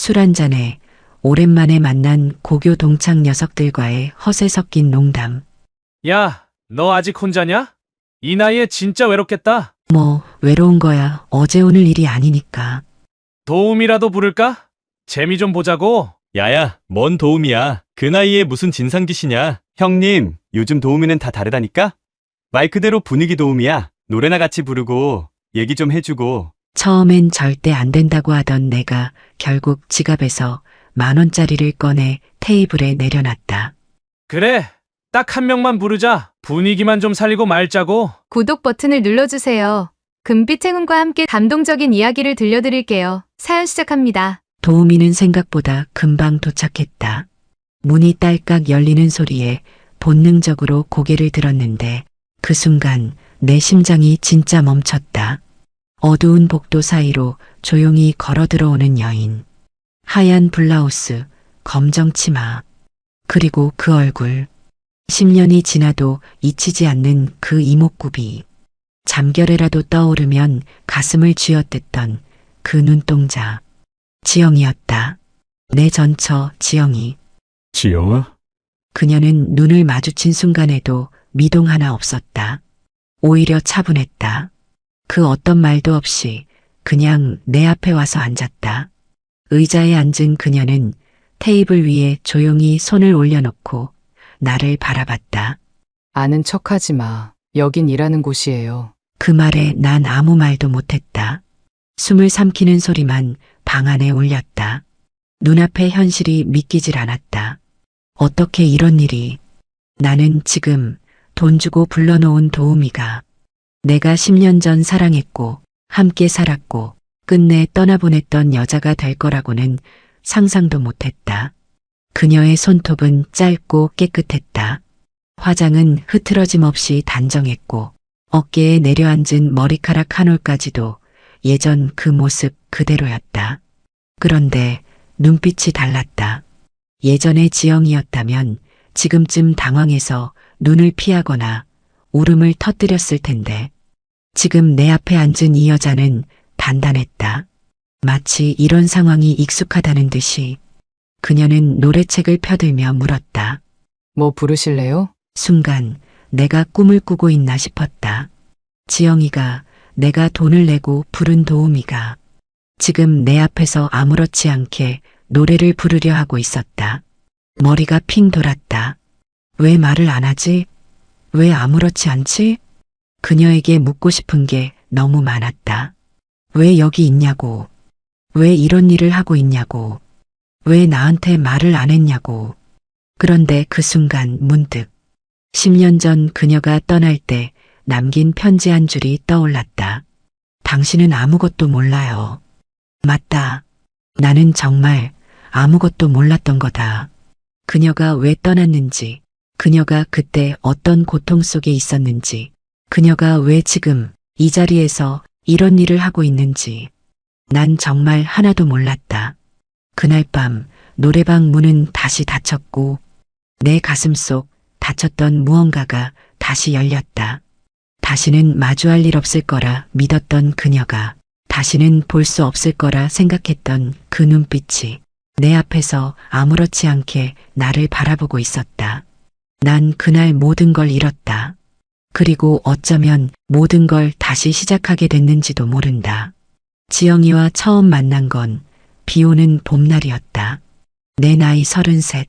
술 한 잔에 오랜만에 만난 고교 동창 녀석들과의 허세 섞인 농담. 야, 너 아직 혼자냐? 이 나이에 진짜 외롭겠다. 뭐 외로운 거야. 어제 오늘 일이 아니니까. 도움이라도 부를까? 재미 좀 보자고. 야야, 뭔 도움이야. 그 나이에 무슨 진상짓이냐. 형님, 요즘 도우미는 다 다르다니까? 말 그대로 분위기 도우미야. 노래나 같이 부르고 얘기 좀 해주고. 처음엔 절대 안 된다고 하던 내가 결국 지갑에서 10,000원짜리를 꺼내 테이블에 내려놨다. 그래, 딱 한 명만 부르자. 분위기만 좀 살리고 말자고. 구독 버튼을 눌러주세요. 금빛 행운과 함께 감동적인 이야기를 들려드릴게요. 사연 시작합니다. 도우미는 생각보다 금방 도착했다. 문이 딸깍 열리는 소리에 본능적으로 고개를 들었는데 그 순간 내 심장이 진짜 멈췄다. 어두운 복도 사이로 조용히 걸어 들어오는 여인. 하얀 블라우스, 검정 치마. 그리고 그 얼굴. 10년이 지나도 잊히지 않는 그 이목구비. 잠결에라도 떠오르면 가슴을 쥐어뜯던 그 눈동자. 지영이었다. 내 전처 지영이. 지영아? 그녀는 눈을 마주친 순간에도 미동 하나 없었다. 오히려 차분했다. 그 어떤 말도 없이 그냥 내 앞에 와서 앉았다. 의자에 앉은 그녀는 테이블 위에 조용히 손을 올려놓고 나를 바라봤다. 아는 척하지 마. 여긴 일하는 곳이에요. 그 말에 난 아무 말도 못했다. 숨을 삼키는 소리만 방 안에 울렸다. 눈앞의 현실이 믿기질 않았다. 어떻게 이런 일이. 나는 지금 돈 주고 불러놓은 도우미가 내가 10년 전 사랑했고 함께 살았고 끝내 떠나보냈던 여자가 될 거라고는 상상도 못했다. 그녀의 손톱은 짧고 깨끗했다. 화장은 흐트러짐 없이 단정했고 어깨에 내려앉은 머리카락 한 올까지도 예전 그 모습 그대로였다. 그런데 눈빛이 달랐다. 예전의 지영이었다면 지금쯤 당황해서 눈을 피하거나 울음을 터뜨렸을 텐데 지금 내 앞에 앉은 이 여자는 단단했다. 마치 이런 상황이 익숙하다는 듯이 그녀는 노래책을 펴들며 물었다. 뭐 부르실래요? 순간 내가 꿈을 꾸고 있나 싶었다. 지영이가 내가 돈을 내고 부른 도우미가 지금 내 앞에서 아무렇지 않게 노래를 부르려 하고 있었다. 머리가 핑 돌았다. 왜 말을 안 하지? 왜 아무렇지 않지? 그녀에게 묻고 싶은 게 너무 많았다. 왜 여기 있냐고. 왜 이런 일을 하고 있냐고. 왜 나한테 말을 안 했냐고. 그런데 그 순간 문득 10년 전 그녀가 떠날 때 남긴 편지 한 줄이 떠올랐다. 당신은 아무것도 몰라요. 맞다. 나는 정말 아무것도 몰랐던 거다. 그녀가 왜 떠났는지, 그녀가 그때 어떤 고통 속에 있었는지, 그녀가 왜 지금 이 자리에서 이런 일을 하고 있는지. 난 정말 하나도 몰랐다. 그날 밤 노래방 문은 다시 닫혔고 내 가슴 속 닫혔던 무언가가 다시 열렸다. 다시는 마주할 일 없을 거라 믿었던 그녀가 다시는 볼 수 없을 거라 생각했던 그 눈빛이 내 앞에서 아무렇지 않게 나를 바라보고 있었다. 난 그날 모든 걸 잃었다. 그리고 어쩌면 모든 걸 다시 시작하게 됐는지도 모른다. 지영이와 처음 만난 건 비 오는 봄날이었다. 내 나이 33.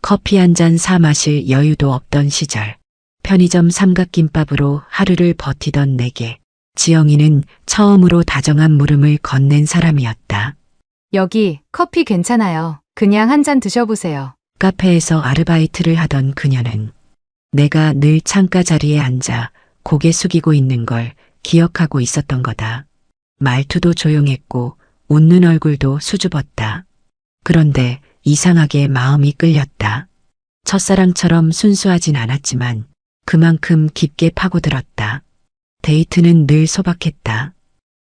커피 한 잔 사 마실 여유도 없던 시절. 편의점 삼각김밥으로 하루를 버티던 내게 지영이는 처음으로 다정한 물음을 건넨 사람이었다. 여기 커피 괜찮아요. 그냥 한 잔 드셔보세요. 카페에서 아르바이트를 하던 그녀는 내가 늘 창가 자리에 앉아 고개 숙이고 있는 걸 기억하고 있었던 거다. 말투도 조용했고 웃는 얼굴도 수줍었다. 그런데 이상하게 마음이 끌렸다. 첫사랑처럼 순수하진 않았지만 그만큼 깊게 파고들었다. 데이트는 늘 소박했다.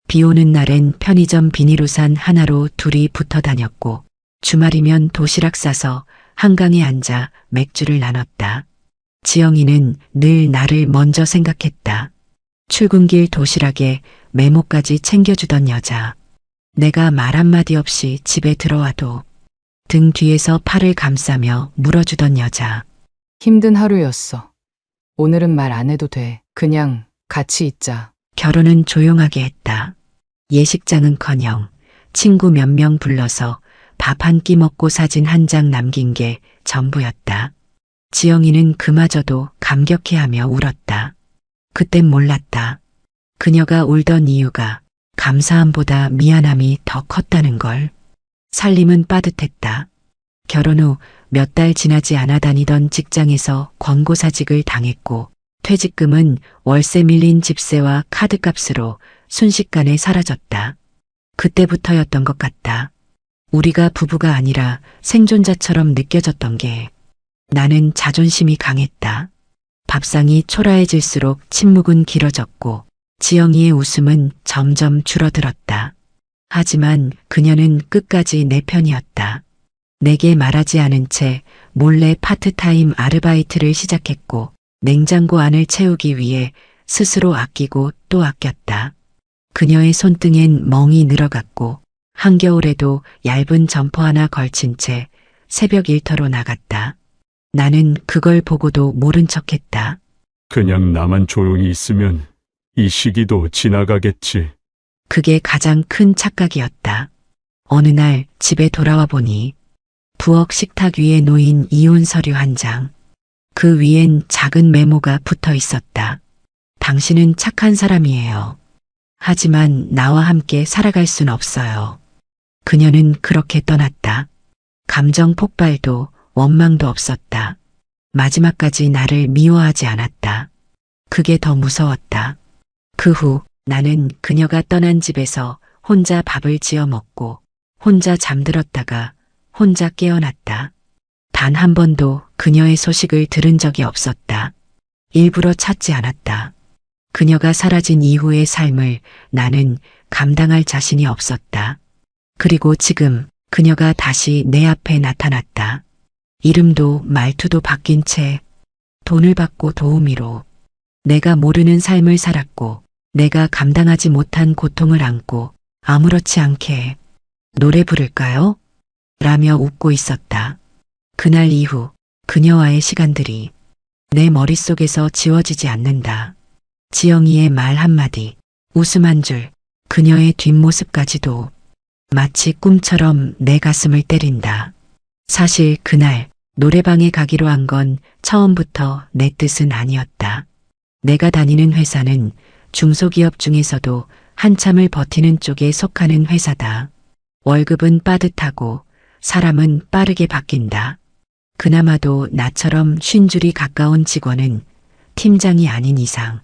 비 오는 날엔 편의점 비닐우산 하나로 둘이 붙어 다녔고 주말이면 도시락 싸서 한강에 앉아 맥주를 나눴다. 지영이는 늘 나를 먼저 생각했다. 출근길 도시락에 메모까지 챙겨주던 여자. 내가 말 한마디 없이 집에 들어와도 등 뒤에서 팔을 감싸며 물어주던 여자. 힘든 하루였어. 오늘은 말 안 해도 돼. 그냥 같이 있자. 결혼은 조용하게 했다. 예식장은커녕 친구 몇 명 불러서 밥 한 끼 먹고 사진 한 장 남긴 게 전부였다. 지영이는 그마저도 감격해하며 울었다. 그땐 몰랐다. 그녀가 울던 이유가 감사함보다 미안함이 더 컸다는 걸. 살림은 빠듯했다. 결혼 후 몇 달 지나지 않아 다니던 직장에서 권고사직을 당했고 퇴직금은 월세 밀린 집세와 카드값으로 순식간에 사라졌다. 그때부터였던 것 같다. 우리가 부부가 아니라 생존자처럼 느껴졌던 게. 나는 자존심이 강했다. 밥상이 초라해질수록 침묵은 길어졌고 지영이의 웃음은 점점 줄어들었다. 하지만 그녀는 끝까지 내 편이었다. 내게 말하지 않은 채 몰래 파트타임 아르바이트를 시작했고 냉장고 안을 채우기 위해 스스로 아끼고 또 아꼈다. 그녀의 손등엔 멍이 늘어갔고 한겨울에도 얇은 점퍼 하나 걸친 채 새벽 일터로 나갔다. 나는 그걸 보고도 모른 척했다. 그냥 나만 조용히 있으면 이 시기도 지나가겠지. 그게 가장 큰 착각이었다. 어느 날 집에 돌아와 보니 부엌 식탁 위에 놓인 이혼 서류 한 장. 그 위엔 작은 메모가 붙어 있었다. 당신은 착한 사람이에요. 하지만 나와 함께 살아갈 순 없어요. 그녀는 그렇게 떠났다. 감정 폭발도 원망도 없었다. 마지막까지 나를 미워하지 않았다. 그게 더 무서웠다. 그 후 나는 그녀가 떠난 집에서 혼자 밥을 지어 먹고 혼자 잠들었다가 혼자 깨어났다. 단 한 번도 그녀의 소식을 들은 적이 없었다. 일부러 찾지 않았다. 그녀가 사라진 이후의 삶을 나는 감당할 자신이 없었다. 그리고 지금 그녀가 다시 내 앞에 나타났다. 이름도 말투도 바뀐 채 돈을 받고 도우미로 내가 모르는 삶을 살았고 내가 감당하지 못한 고통을 안고 아무렇지 않게 노래 부를까요? 라며 웃고 있었다. 그날 이후 그녀와의 시간들이 내 머릿속에서 지워지지 않는다. 지영이의 말 한마디, 웃음 한 줄, 그녀의 뒷모습까지도 마치 꿈처럼 내 가슴을 때린다. 사실 그날 노래방에 가기로 한 건 처음부터 내 뜻은 아니었다. 내가 다니는 회사는 중소기업 중에서도 한참을 버티는 쪽에 속하는 회사다. 월급은 빠듯하고 사람은 빠르게 바뀐다. 그나마도 나처럼 쉰 줄이 가까운 직원은 팀장이 아닌 이상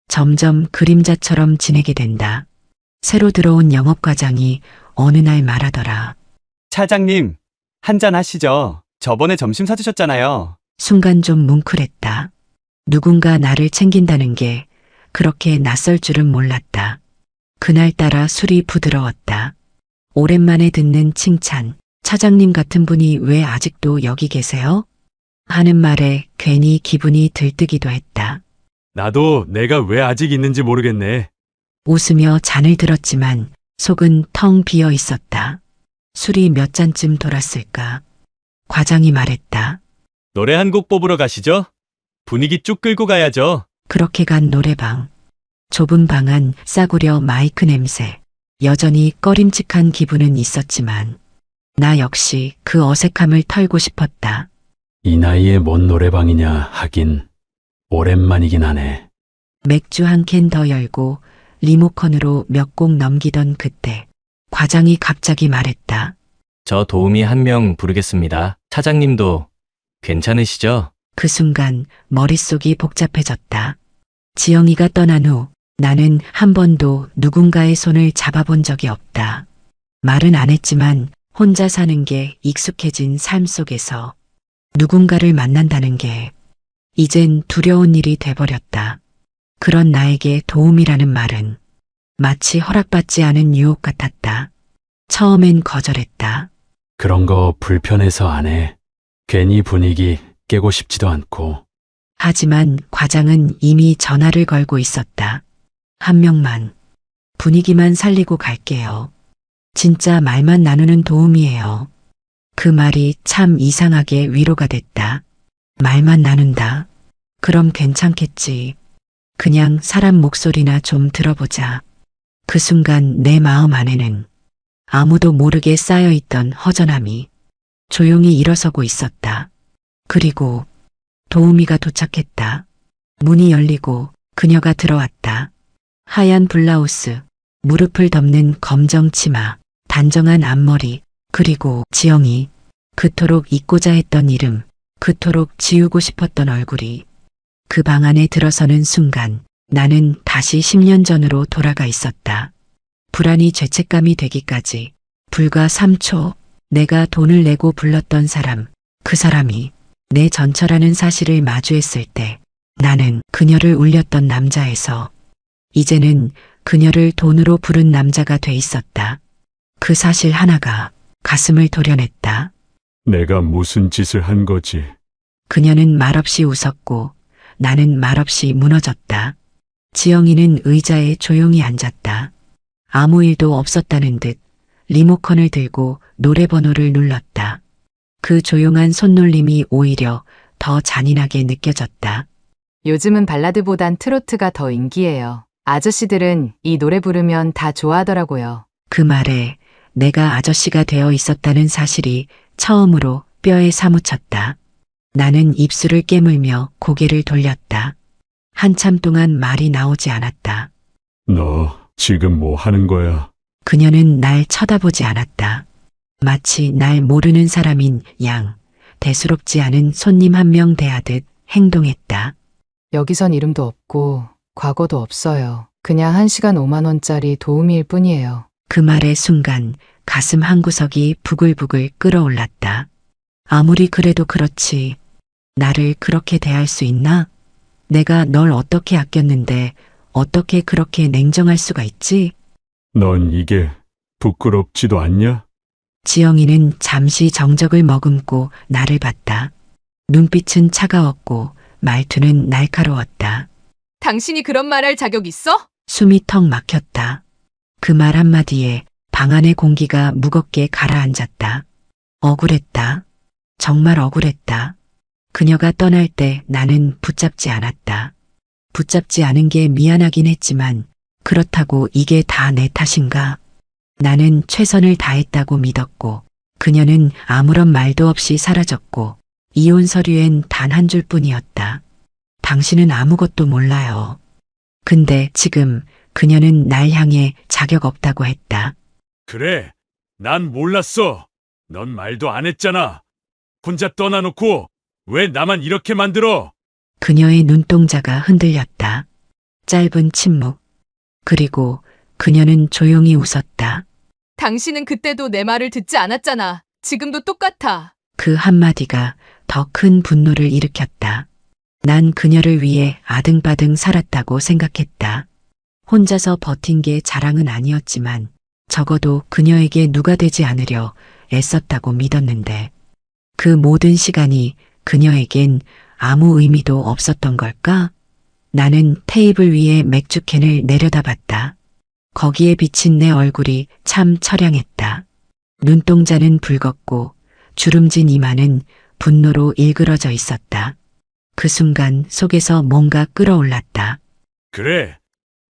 점점 그림자처럼 지내게 된다. 새로 들어온 영업과장이 어느 날 말하더라. 차장님, 한잔 하시죠. 저번에 점심 사주셨잖아요. 순간 좀 뭉클했다. 누군가 나를 챙긴다는 게 그렇게 낯설 줄은 몰랐다. 그날따라 술이 부드러웠다. 오랜만에 듣는 칭찬, 차장님 같은 분이 왜 아직도 여기 계세요? 하는 말에 괜히 기분이 들뜨기도 했다. 나도 내가 왜 아직 있는지 모르겠네. 웃으며 잔을 들었지만 속은 텅 비어 있었다. 술이 몇 잔쯤 돌았을까? 과장이 말했다. 노래 한 곡 뽑으러 가시죠. 분위기 쭉 끌고 가야죠. 그렇게 간 노래방. 좁은 방 안 싸구려 마이크 냄새. 여전히 꺼림칙한 기분은 있었지만 나 역시 그 어색함을 털고 싶었다. 이 나이에 뭔 노래방이냐 하긴 오랜만이긴 하네. 맥주 한 캔 더 열고 리모컨으로 몇 곡 넘기던 그때 과장이 갑자기 말했다. 저 도우미 한 명 부르겠습니다. 차장님도 괜찮으시죠? 그 순간 머릿속이 복잡해졌다. 지영이가 떠난 후 나는 한 번도 누군가의 손을 잡아본 적이 없다. 말은 안 했지만 혼자 사는 게 익숙해진 삶 속에서 누군가를 만난다는 게 이젠 두려운 일이 돼버렸다. 그런 나에게 도움이라는 말은 마치 허락받지 않은 유혹 같았다. 처음엔 거절했다. 그런 거 불편해서 안 해. 괜히 분위기 깨고 싶지도 않고. 하지만 과장은 이미 전화를 걸고 있었다. 한 명만, 분위기만 살리고 갈게요. 진짜 말만 나누는 도움이에요. 그 말이 참 이상하게 위로가 됐다. 말만 나눈다. 그럼 괜찮겠지. 그냥 사람 목소리나 좀 들어보자. 그 순간 내 마음 안에는 아무도 모르게 쌓여있던 허전함이 조용히 일어서고 있었다. 그리고 도우미가 도착했다. 문이 열리고 그녀가 들어왔다. 하얀 블라우스, 무릎을 덮는 검정 치마, 단정한 앞머리, 그리고 지영이 그토록 잊고자 했던 이름, 그토록 지우고 싶었던 얼굴이 그 방 안에 들어서는 순간 나는 다시 10년 전으로 돌아가 있었다. 불안이 죄책감이 되기까지 불과 3초 내가 돈을 내고 불렀던 사람, 그 사람이 내 전처라는 사실을 마주했을 때 나는 그녀를 울렸던 남자에서 이제는 그녀를 돈으로 부른 남자가 돼 있었다. 그 사실 하나가 가슴을 도려냈다. 내가 무슨 짓을 한 거지? 그녀는 말없이 웃었고 나는 말없이 무너졌다. 지영이는 의자에 조용히 앉았다. 아무 일도 없었다는 듯 리모컨을 들고 노래 번호를 눌렀다. 그 조용한 손놀림이 오히려 더 잔인하게 느껴졌다. 요즘은 발라드보단 트로트가 더 인기예요. 아저씨들은 이 노래 부르면 다 좋아하더라고요. 그 말에 내가 아저씨가 되어 있었다는 사실이 처음으로 뼈에 사무쳤다. 나는 입술을 깨물며 고개를 돌렸다. 한참 동안 말이 나오지 않았다. 너 지금 뭐 하는 거야? 그녀는 날 쳐다보지 않았다. 마치 날 모르는 사람인 양, 대수롭지 않은 손님 한 명 대하듯 행동했다. 여기선 이름도 없고 과거도 없어요. 그냥 1시간 5만 원짜리 도우미일 뿐이에요. 그 말의 순간 가슴 한구석이 부글부글 끓어올랐다. 아무리 그래도 그렇지. 나를 그렇게 대할 수 있나? 내가 널 어떻게 아꼈는데 어떻게 그렇게 냉정할 수가 있지? 넌 이게 부끄럽지도 않냐? 지영이는 잠시 정적을 머금고 나를 봤다. 눈빛은 차가웠고 말투는 날카로웠다. 당신이 그런 말할 자격 있어? 숨이 턱 막혔다. 그 말 한마디에 방 안의 공기가 무겁게 가라앉았다. 억울했다. 정말 억울했다. 그녀가 떠날 때 나는 붙잡지 않았다. 붙잡지 않은 게 미안하긴 했지만 그렇다고 이게 다 내 탓인가? 나는 최선을 다했다고 믿었고 그녀는 아무런 말도 없이 사라졌고 이혼 서류엔 단 한 줄뿐이었다. 당신은 아무것도 몰라요. 근데 지금 그녀는 날 향해 자격 없다고 했다. 그래, 난 몰랐어. 넌 말도 안 했잖아. 혼자 떠나놓고 왜 나만 이렇게 만들어? 그녀의 눈동자가 흔들렸다. 짧은 침묵. 그리고 그녀는 조용히 웃었다. 당신은 그때도 내 말을 듣지 않았잖아. 지금도 똑같아. 그 한마디가 더 큰 분노를 일으켰다. 난 그녀를 위해 아등바등 살았다고 생각했다. 혼자서 버틴 게 자랑은 아니었지만 적어도 그녀에게 누가 되지 않으려 애썼다고 믿었는데 그 모든 시간이 그녀에겐 아무 의미도 없었던 걸까? 나는 테이블 위에 맥주캔을 내려다봤다. 거기에 비친 내 얼굴이 참 처량했다. 눈동자는 붉었고 주름진 이마는 분노로 일그러져 있었다. 그 순간 속에서 뭔가 끌어올랐다. 그래,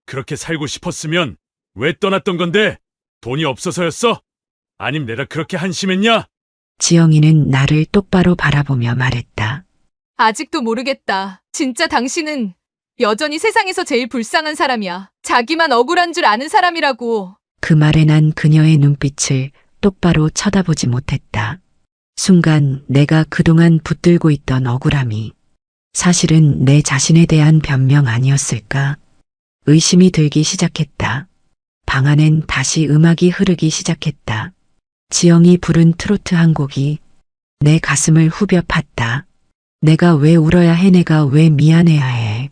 그렇게 살고 싶었으면 왜 떠났던 건데? 돈이 없어서였어? 아님 내가 그렇게 한심했냐? 지영이는 나를 똑바로 바라보며 말했다. 아직도 모르겠다. 진짜 당신은 여전히 세상에서 제일 불쌍한 사람이야. 자기만 억울한 줄 아는 사람이라고. 그 말에 난 그녀의 눈빛을 똑바로 쳐다보지 못했다. 순간 내가 그동안 붙들고 있던 억울함이 사실은 내 자신에 대한 변명 아니었을까? 의심이 들기 시작했다. 방 안엔 다시 음악이 흐르기 시작했다. 지영이 부른 트로트 한 곡이 내 가슴을 후벼 팠다. 내가 왜 울어야 해? 내가 왜 미안해야 해?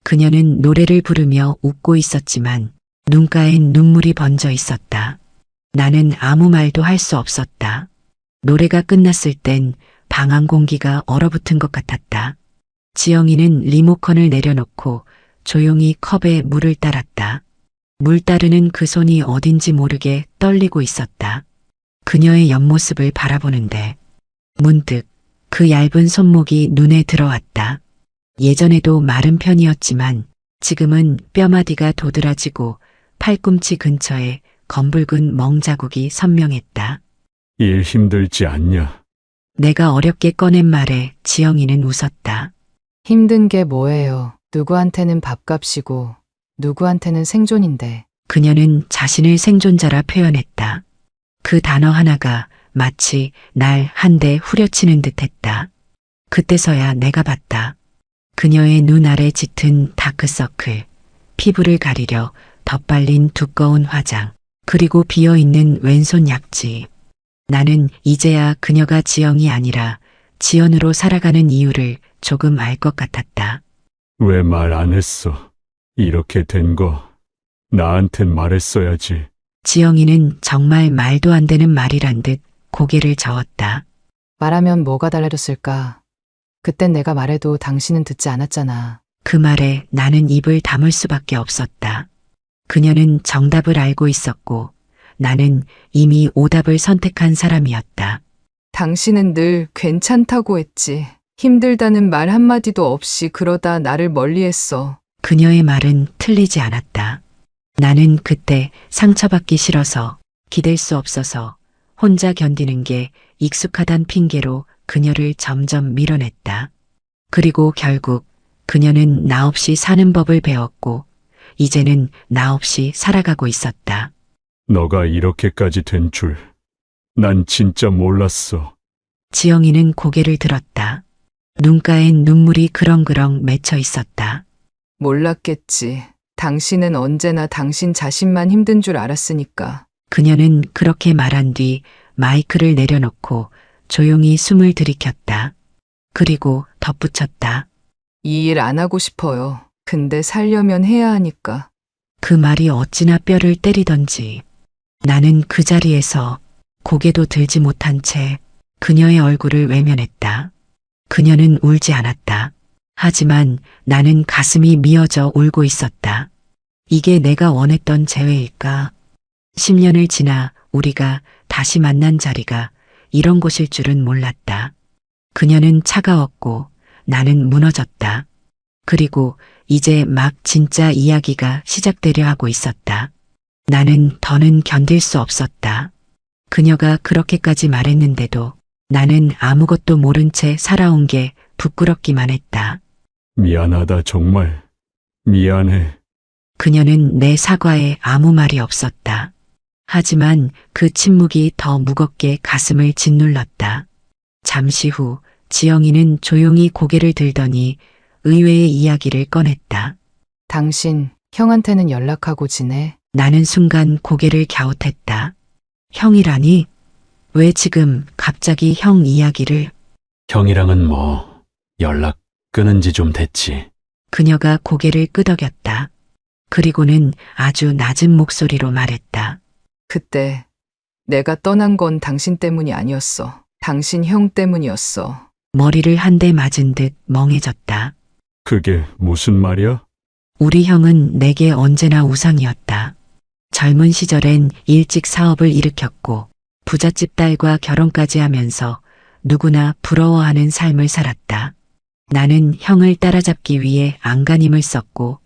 그녀는 노래를 부르며 웃고 있었지만 눈가엔 눈물이 번져 있었다. 나는 아무 말도 할 수 없었다. 노래가 끝났을 땐 방 안 공기가 얼어붙은 것 같았다. 지영이는 리모컨을 내려놓고 조용히 컵에 물을 따랐다. 물 따르는 그 손이 어딘지 모르게 떨리고 있었다. 그녀의 옆모습을 바라보는데 문득 그 얇은 손목이 눈에 들어왔다. 예전에도 마른 편이었지만 지금은 뼈마디가 도드라지고 팔꿈치 근처에 검붉은 멍자국이 선명했다. 일 힘들지 않냐? 내가 어렵게 꺼낸 말에 지영이는 웃었다. 힘든 게 뭐예요? 누구한테는 밥값이고 누구한테는 생존인데. 그녀는 자신을 생존자라 표현했다. 그 단어 하나가 마치 날 한 대 후려치는 듯했다. 그때서야 내가 봤다. 그녀의 눈 아래 짙은 다크서클, 피부를 가리려 덧발린 두꺼운 화장, 그리고 비어있는 왼손 약지. 나는 이제야 그녀가 지영이 아니라 지연으로 살아가는 이유를 조금 알 것 같았다. 왜 말 안 했어? 이렇게 된 거 나한텐 말했어야지. 지영이는 정말 말도 안 되는 말이란 듯 고개를 저었다. 말하면 뭐가 달라졌을까? 그땐 내가 말해도 당신은 듣지 않았잖아. 그 말에 나는 입을 다물 수밖에 없었다. 그녀는 정답을 알고 있었고 나는 이미 오답을 선택한 사람이었다. 당신은 늘 괜찮다고 했지. 힘들다는 말 한마디도 없이 그러다 나를 멀리했어. 그녀의 말은 틀리지 않았다. 나는 그때 상처받기 싫어서 기댈 수 없어서 혼자 견디는 게 익숙하단 핑계로 그녀를 점점 밀어냈다. 그리고 결국 그녀는 나 없이 사는 법을 배웠고 이제는 나 없이 살아가고 있었다. 너가 이렇게까지 된 줄 난 진짜 몰랐어. 지영이는 고개를 들었다. 눈가엔 눈물이 그렁그렁 맺혀 있었다. 몰랐겠지. 당신은 언제나 당신 자신만 힘든 줄 알았으니까. 그녀는 그렇게 말한 뒤 마이크를 내려놓고 조용히 숨을 들이켰다. 그리고 덧붙였다. 이 일 안 하고 싶어요. 근데 살려면 해야 하니까. 그 말이 어찌나 뼈를 때리던지 나는 그 자리에서 고개도 들지 못한 채 그녀의 얼굴을 외면했다. 그녀는 울지 않았다. 하지만 나는 가슴이 미어져 울고 있었다. 이게 내가 원했던 재회일까? 10년을 지나 우리가 다시 만난 자리가 이런 곳일 줄은 몰랐다. 그녀는 차가웠고 나는 무너졌다. 그리고 이제 막 진짜 이야기가 시작되려 하고 있었다. 나는 더는 견딜 수 없었다. 그녀가 그렇게까지 말했는데도 나는 아무것도 모른 채 살아온 게 부끄럽기만 했다. 미안하다 정말. 미안해. 그녀는 내 사과에 아무 말이 없었다. 하지만 그 침묵이 더 무겁게 가슴을 짓눌렀다. 잠시 후 지영이는 조용히 고개를 들더니 의외의 이야기를 꺼냈다. 당신 형한테는 연락하고 지내? 나는 순간 고개를 갸웃했다. 형이라니? 왜 지금 갑자기 형 이야기를? 형이랑은 뭐 연락 끊은 지 좀 됐지. 그녀가 고개를 끄덕였다. 그리고는 아주 낮은 목소리로 말했다. 그때 내가 떠난 건 당신 때문이 아니었어. 당신 형 때문이었어. 머리를 한 대 맞은 듯 멍해졌다. 그게 무슨 말이야? 우리 형은 내게 언제나 우상이었다. 젊은 시절엔 일찍 사업을 일으켰고 부잣집 딸과 결혼까지 하면서 누구나 부러워하는 삶을 살았다. 나는 형을 따라잡기 위해 안간힘을 썼고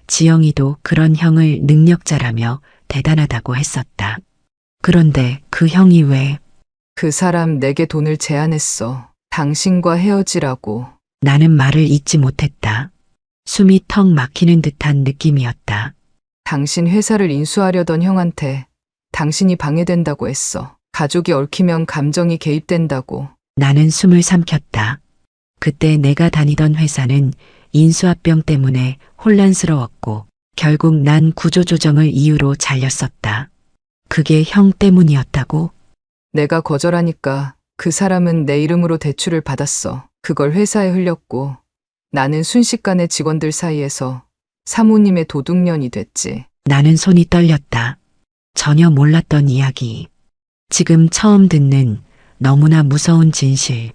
지영이도 그런 형을 능력자라며 대단하다고 했었다. 그런데 그 형이 왜? 그 사람 내게 돈을 제안했어. 당신과 헤어지라고. 나는 말을 잇지 못했다. 숨이 턱 막히는 듯한 느낌이었다. 당신 회사를 인수하려던 형한테 당신이 방해된다고 했어. 가족이 얽히면 감정이 개입된다고. 나는 숨을 삼켰다. 그때 내가 다니던 회사는 인수합병 때문에 혼란스러웠고 결국 난 구조조정을 이유로 잘렸었다. 그게 형 때문이었다고? 내가 거절하니까 그 사람은 내 이름으로 대출을 받았어. 그걸 회사에 흘렸고 나는 순식간에 직원들 사이에서 사모님의 도둑년이 됐지. 나는 손이 떨렸다. 전혀 몰랐던 이야기. 지금 처음 듣는 너무나 무서운 진실.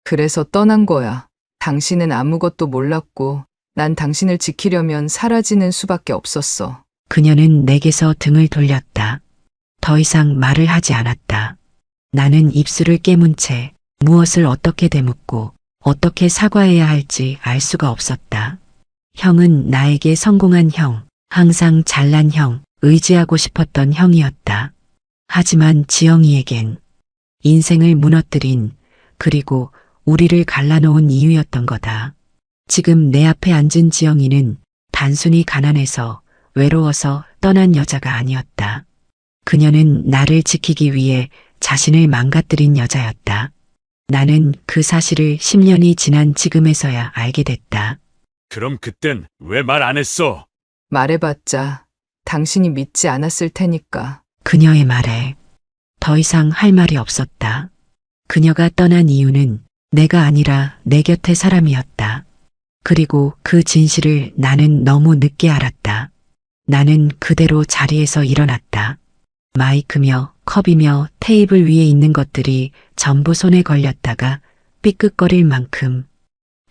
그래서 떠난 거야. 당신은 아무것도 몰랐고 난 당신을 지키려면 사라지는 수밖에 없었어. 그녀는 내게서 등을 돌렸다. 더 이상 말을 하지 않았다. 나는 입술을 깨문 채 무엇을 어떻게 되묻고 어떻게 사과해야 할지 알 수가 없었다. 형은 나에게 성공한 형, 항상 잘난 형, 의지하고 싶었던 형이었다. 하지만 지영이에겐 인생을 무너뜨린, 그리고 우리를 갈라놓은 이유였던 거다. 지금 내 앞에 앉은 지영이는 단순히 가난해서 외로워서 떠난 여자가 아니었다. 그녀는 나를 지키기 위해 자신을 망가뜨린 여자였다. 나는 그 사실을 10년이 지난 지금에서야 알게 됐다. 그럼 그땐 왜 말 안 했어? 말해봤자 당신이 믿지 않았을 테니까. 그녀의 말에 더 이상 할 말이 없었다. 그녀가 떠난 이유는 내가 아니라 내 곁의 사람이었다. 그리고 그 진실을 나는 너무 늦게 알았다. 나는 그대로 자리에서 일어났다. 마이크며 컵이며 테이블 위에 있는 것들이 전부 손에 걸렸다가 삐끗거릴 만큼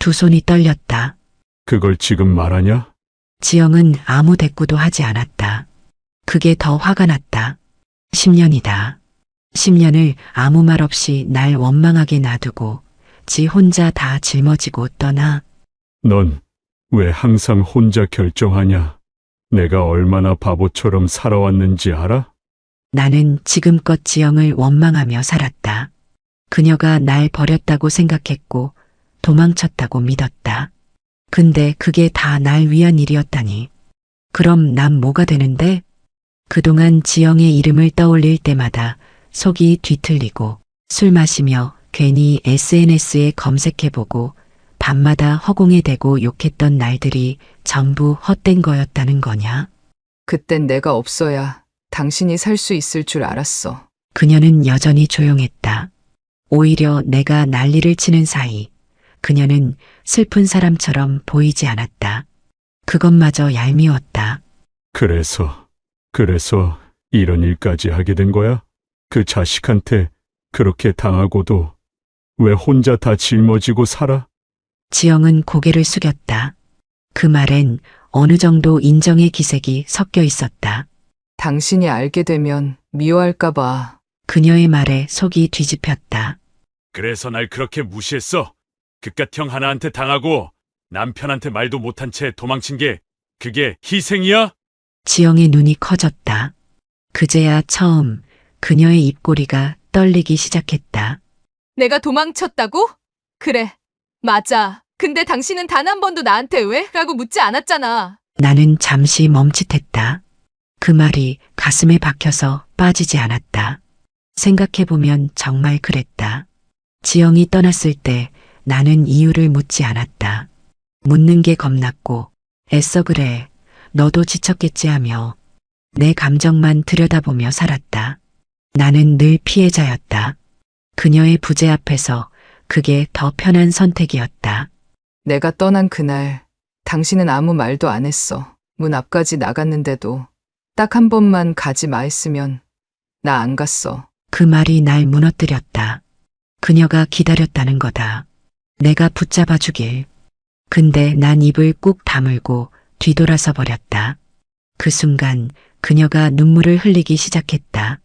두 손이 떨렸다. 그걸 지금 말하냐? 지영은 아무 대꾸도 하지 않았다. 그게 더 화가 났다. 10년이다. 10년을 아무 말 없이 날 원망하게 놔두고 지 혼자 다 짊어지고 떠나. 넌 왜 항상 혼자 결정하냐? 내가 얼마나 바보처럼 살아왔는지 알아? 나는 지금껏 지영을 원망하며 살았다. 그녀가 날 버렸다고 생각했고 도망쳤다고 믿었다. 근데 그게 다 날 위한 일이었다니. 그럼 난 뭐가 되는데? 그동안 지영의 이름을 떠올릴 때마다 속이 뒤틀리고 술 마시며 괜히 SNS에 검색해보고 밤마다 허공에 대고 욕했던 날들이 전부 헛된 거였다는 거냐? 그땐 내가 없어야 당신이 살 수 있을 줄 알았어. 그녀는 여전히 조용했다. 오히려 내가 난리를 치는 사이 그녀는 슬픈 사람처럼 보이지 않았다. 그것마저 얄미웠다. 그래서 이런 일까지 하게 된 거야? 그 자식한테 그렇게 당하고도 왜 혼자 다 짊어지고 살아? 지영은 고개를 숙였다. 그 말엔 어느 정도 인정의 기색이 섞여 있었다. 당신이 알게 되면 미워할까봐. 그녀의 말에 속이 뒤집혔다. 그래서 날 그렇게 무시했어? 그깟 형 하나한테 당하고 남편한테 말도 못한 채 도망친 게 그게 희생이야? 지영의 눈이 커졌다. 그제야 처음 그녀의 입꼬리가 떨리기 시작했다. 내가 도망쳤다고? 그래, 맞아. 근데 당신은 단 한 번도 나한테 왜? 라고 묻지 않았잖아. 나는 잠시 멈칫했다. 그 말이 가슴에 박혀서 빠지지 않았다. 생각해보면 정말 그랬다. 지영이 떠났을 때 나는 이유를 묻지 않았다. 묻는 게 겁났고 애써 그래, 너도 지쳤겠지 하며 내 감정만 들여다보며 살았다. 나는 늘 피해자였다. 그녀의 부재 앞에서 그게 더 편한 선택이었다. 내가 떠난 그날 당신은 아무 말도 안 했어. 문 앞까지 나갔는데도 딱 한 번만 가지 마 했으면 나 안 갔어. 그 말이 날 무너뜨렸다. 그녀가 기다렸다는 거다. 내가 붙잡아 주길. 근데 난 입을 꾹 다물고 뒤돌아서 버렸다. 그 순간 그녀가 눈물을 흘리기 시작했다.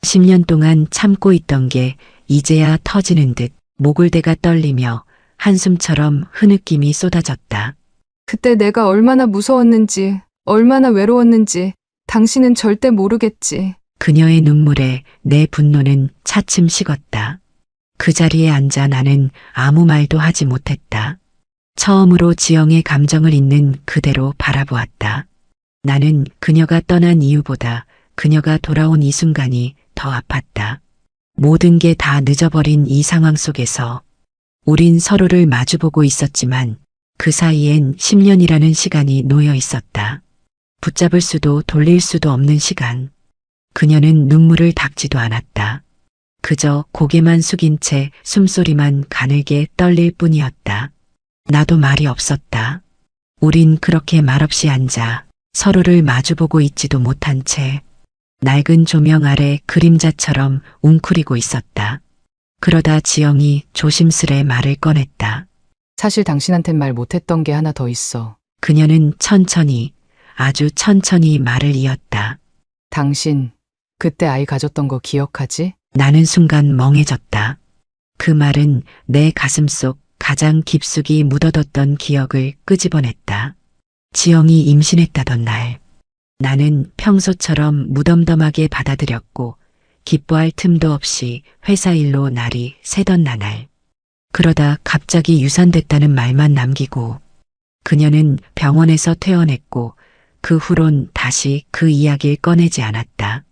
10년 동안 참고 있던 게 이제야 터지는 듯 목을대가 떨리며 한숨처럼 흐느낌이 쏟아졌다. 그때 내가 얼마나 무서웠는지, 얼마나 외로웠는지 당신은 절대 모르겠지. 그녀의 눈물에 내 분노는 차츰 식었다. 그 자리에 앉아 나는 아무 말도 하지 못했다. 처음으로 지영의 감정을 있는 그대로 바라보았다. 나는 그녀가 떠난 이유보다 그녀가 돌아온 이 순간이 더 아팠다. 모든 게 다 늦어버린 이 상황 속에서 우린 서로를 마주보고 있었지만 그 사이엔 10년이라는 시간이 놓여 있었다. 붙잡을 수도 돌릴 수도 없는 시간. 그녀는 눈물을 닦지도 않았다. 그저 고개만 숙인 채 숨소리만 가늘게 떨릴 뿐이었다. 나도 말이 없었다. 우린 그렇게 말없이 앉아 서로를 마주보고 있지도 못한 채 낡은 조명 아래 그림자처럼 웅크리고 있었다. 그러다 지영이 조심스레 말을 꺼냈다. 사실 당신한텐 말 못했던 게 하나 더 있어. 그녀는 천천히 아주 천천히 말을 이었다. 당신, 그때 아이 가졌던 거 기억하지? 나는 순간 멍해졌다. 그 말은 내 가슴속 가장 깊숙이 묻어뒀던 기억을 끄집어냈다. 지영이 임신했다던 날. 나는 평소처럼 무덤덤하게 받아들였고 기뻐할 틈도 없이 회사 일로 날이 새던 나날. 그러다 갑자기 유산됐다는 말만 남기고 그녀는 병원에서 퇴원했고 그 후론 다시 그 이야기를 꺼내지 않았다.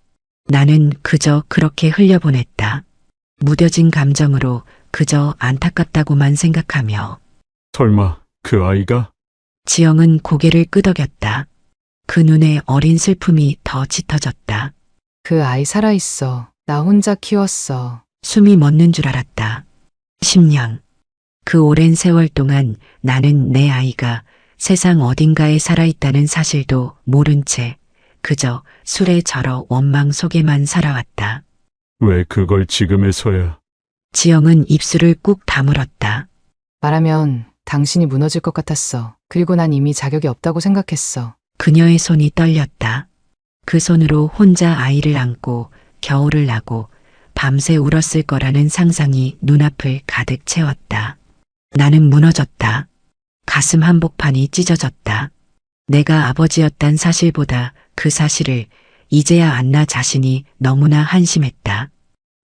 나는 그저 그렇게 흘려보냈다. 무뎌진 감정으로 그저 안타깝다고만 생각하며. 설마 그 아이가? 지영은 고개를 끄덕였다. 그 눈에 어린 슬픔이 더 짙어졌다. 그 아이 살아있어. 나 혼자 키웠어. 숨이 멎는 줄 알았다. 10년. 그 오랜 세월 동안 나는 내 아이가 세상 어딘가에 살아있다는 사실도 모른 채 그저 술에 절어 원망 속에만 살아왔다. 왜 그걸 지금에서야? 지영은 입술을 꾹 다물었다. 말하면 당신이 무너질 것 같았어. 그리고 난 이미 자격이 없다고 생각했어. 그녀의 손이 떨렸다. 그 손으로 혼자 아이를 안고 겨울을 나고 밤새 울었을 거라는 상상이 눈앞을 가득 채웠다. 나는 무너졌다. 가슴 한복판이 찢어졌다. 내가 아버지였단 사실보다 그 사실을 이제야 안 나 자신이 너무나 한심했다.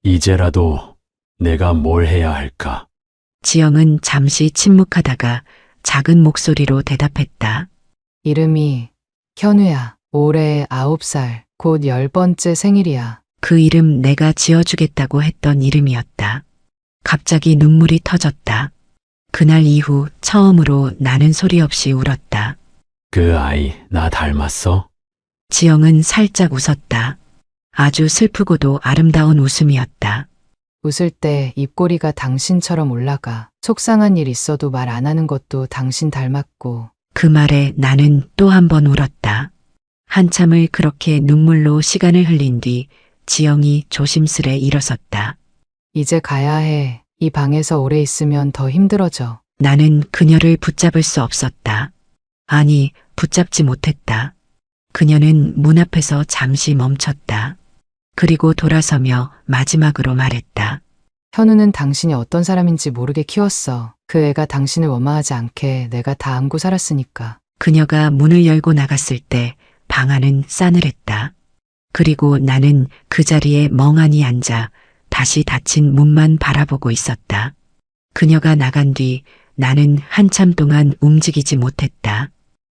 이제라도 내가 뭘 해야 할까? 지영은 잠시 침묵하다가 작은 목소리로 대답했다. 이름이 현우야. 올해 9살. 곧 10번째 생일이야. 그 이름 내가 지어주겠다고 했던 이름이었다. 갑자기 눈물이 터졌다. 그날 이후 처음으로 나는 소리 없이 울었다. 그 아이 나 닮았어? 지영은 살짝 웃었다. 아주 슬프고도 아름다운 웃음이었다. 웃을 때 입꼬리가 당신처럼 올라가. 속상한 일 있어도 말 안 하는 것도 당신 닮았고. 그 말에 나는 또 한 번 울었다. 한참을 그렇게 눈물로 시간을 흘린 뒤 지영이 조심스레 일어섰다. 이제 가야 해. 이 방에서 오래 있으면 더 힘들어져. 나는 그녀를 붙잡을 수 없었다. 아니, 붙잡지 못했다. 그녀는 문 앞에서 잠시 멈췄다. 그리고 돌아서며 마지막으로 말했다. 현우는 당신이 어떤 사람인지 모르게 키웠어. 그 애가 당신을 원망하지 않게 내가 다 안고 살았으니까. 그녀가 문을 열고 나갔을 때 방 안은 싸늘했다. 그리고 나는 그 자리에 멍하니 앉아 다시 닫힌 문만 바라보고 있었다. 그녀가 나간 뒤 나는 한참 동안 움직이지 못했다.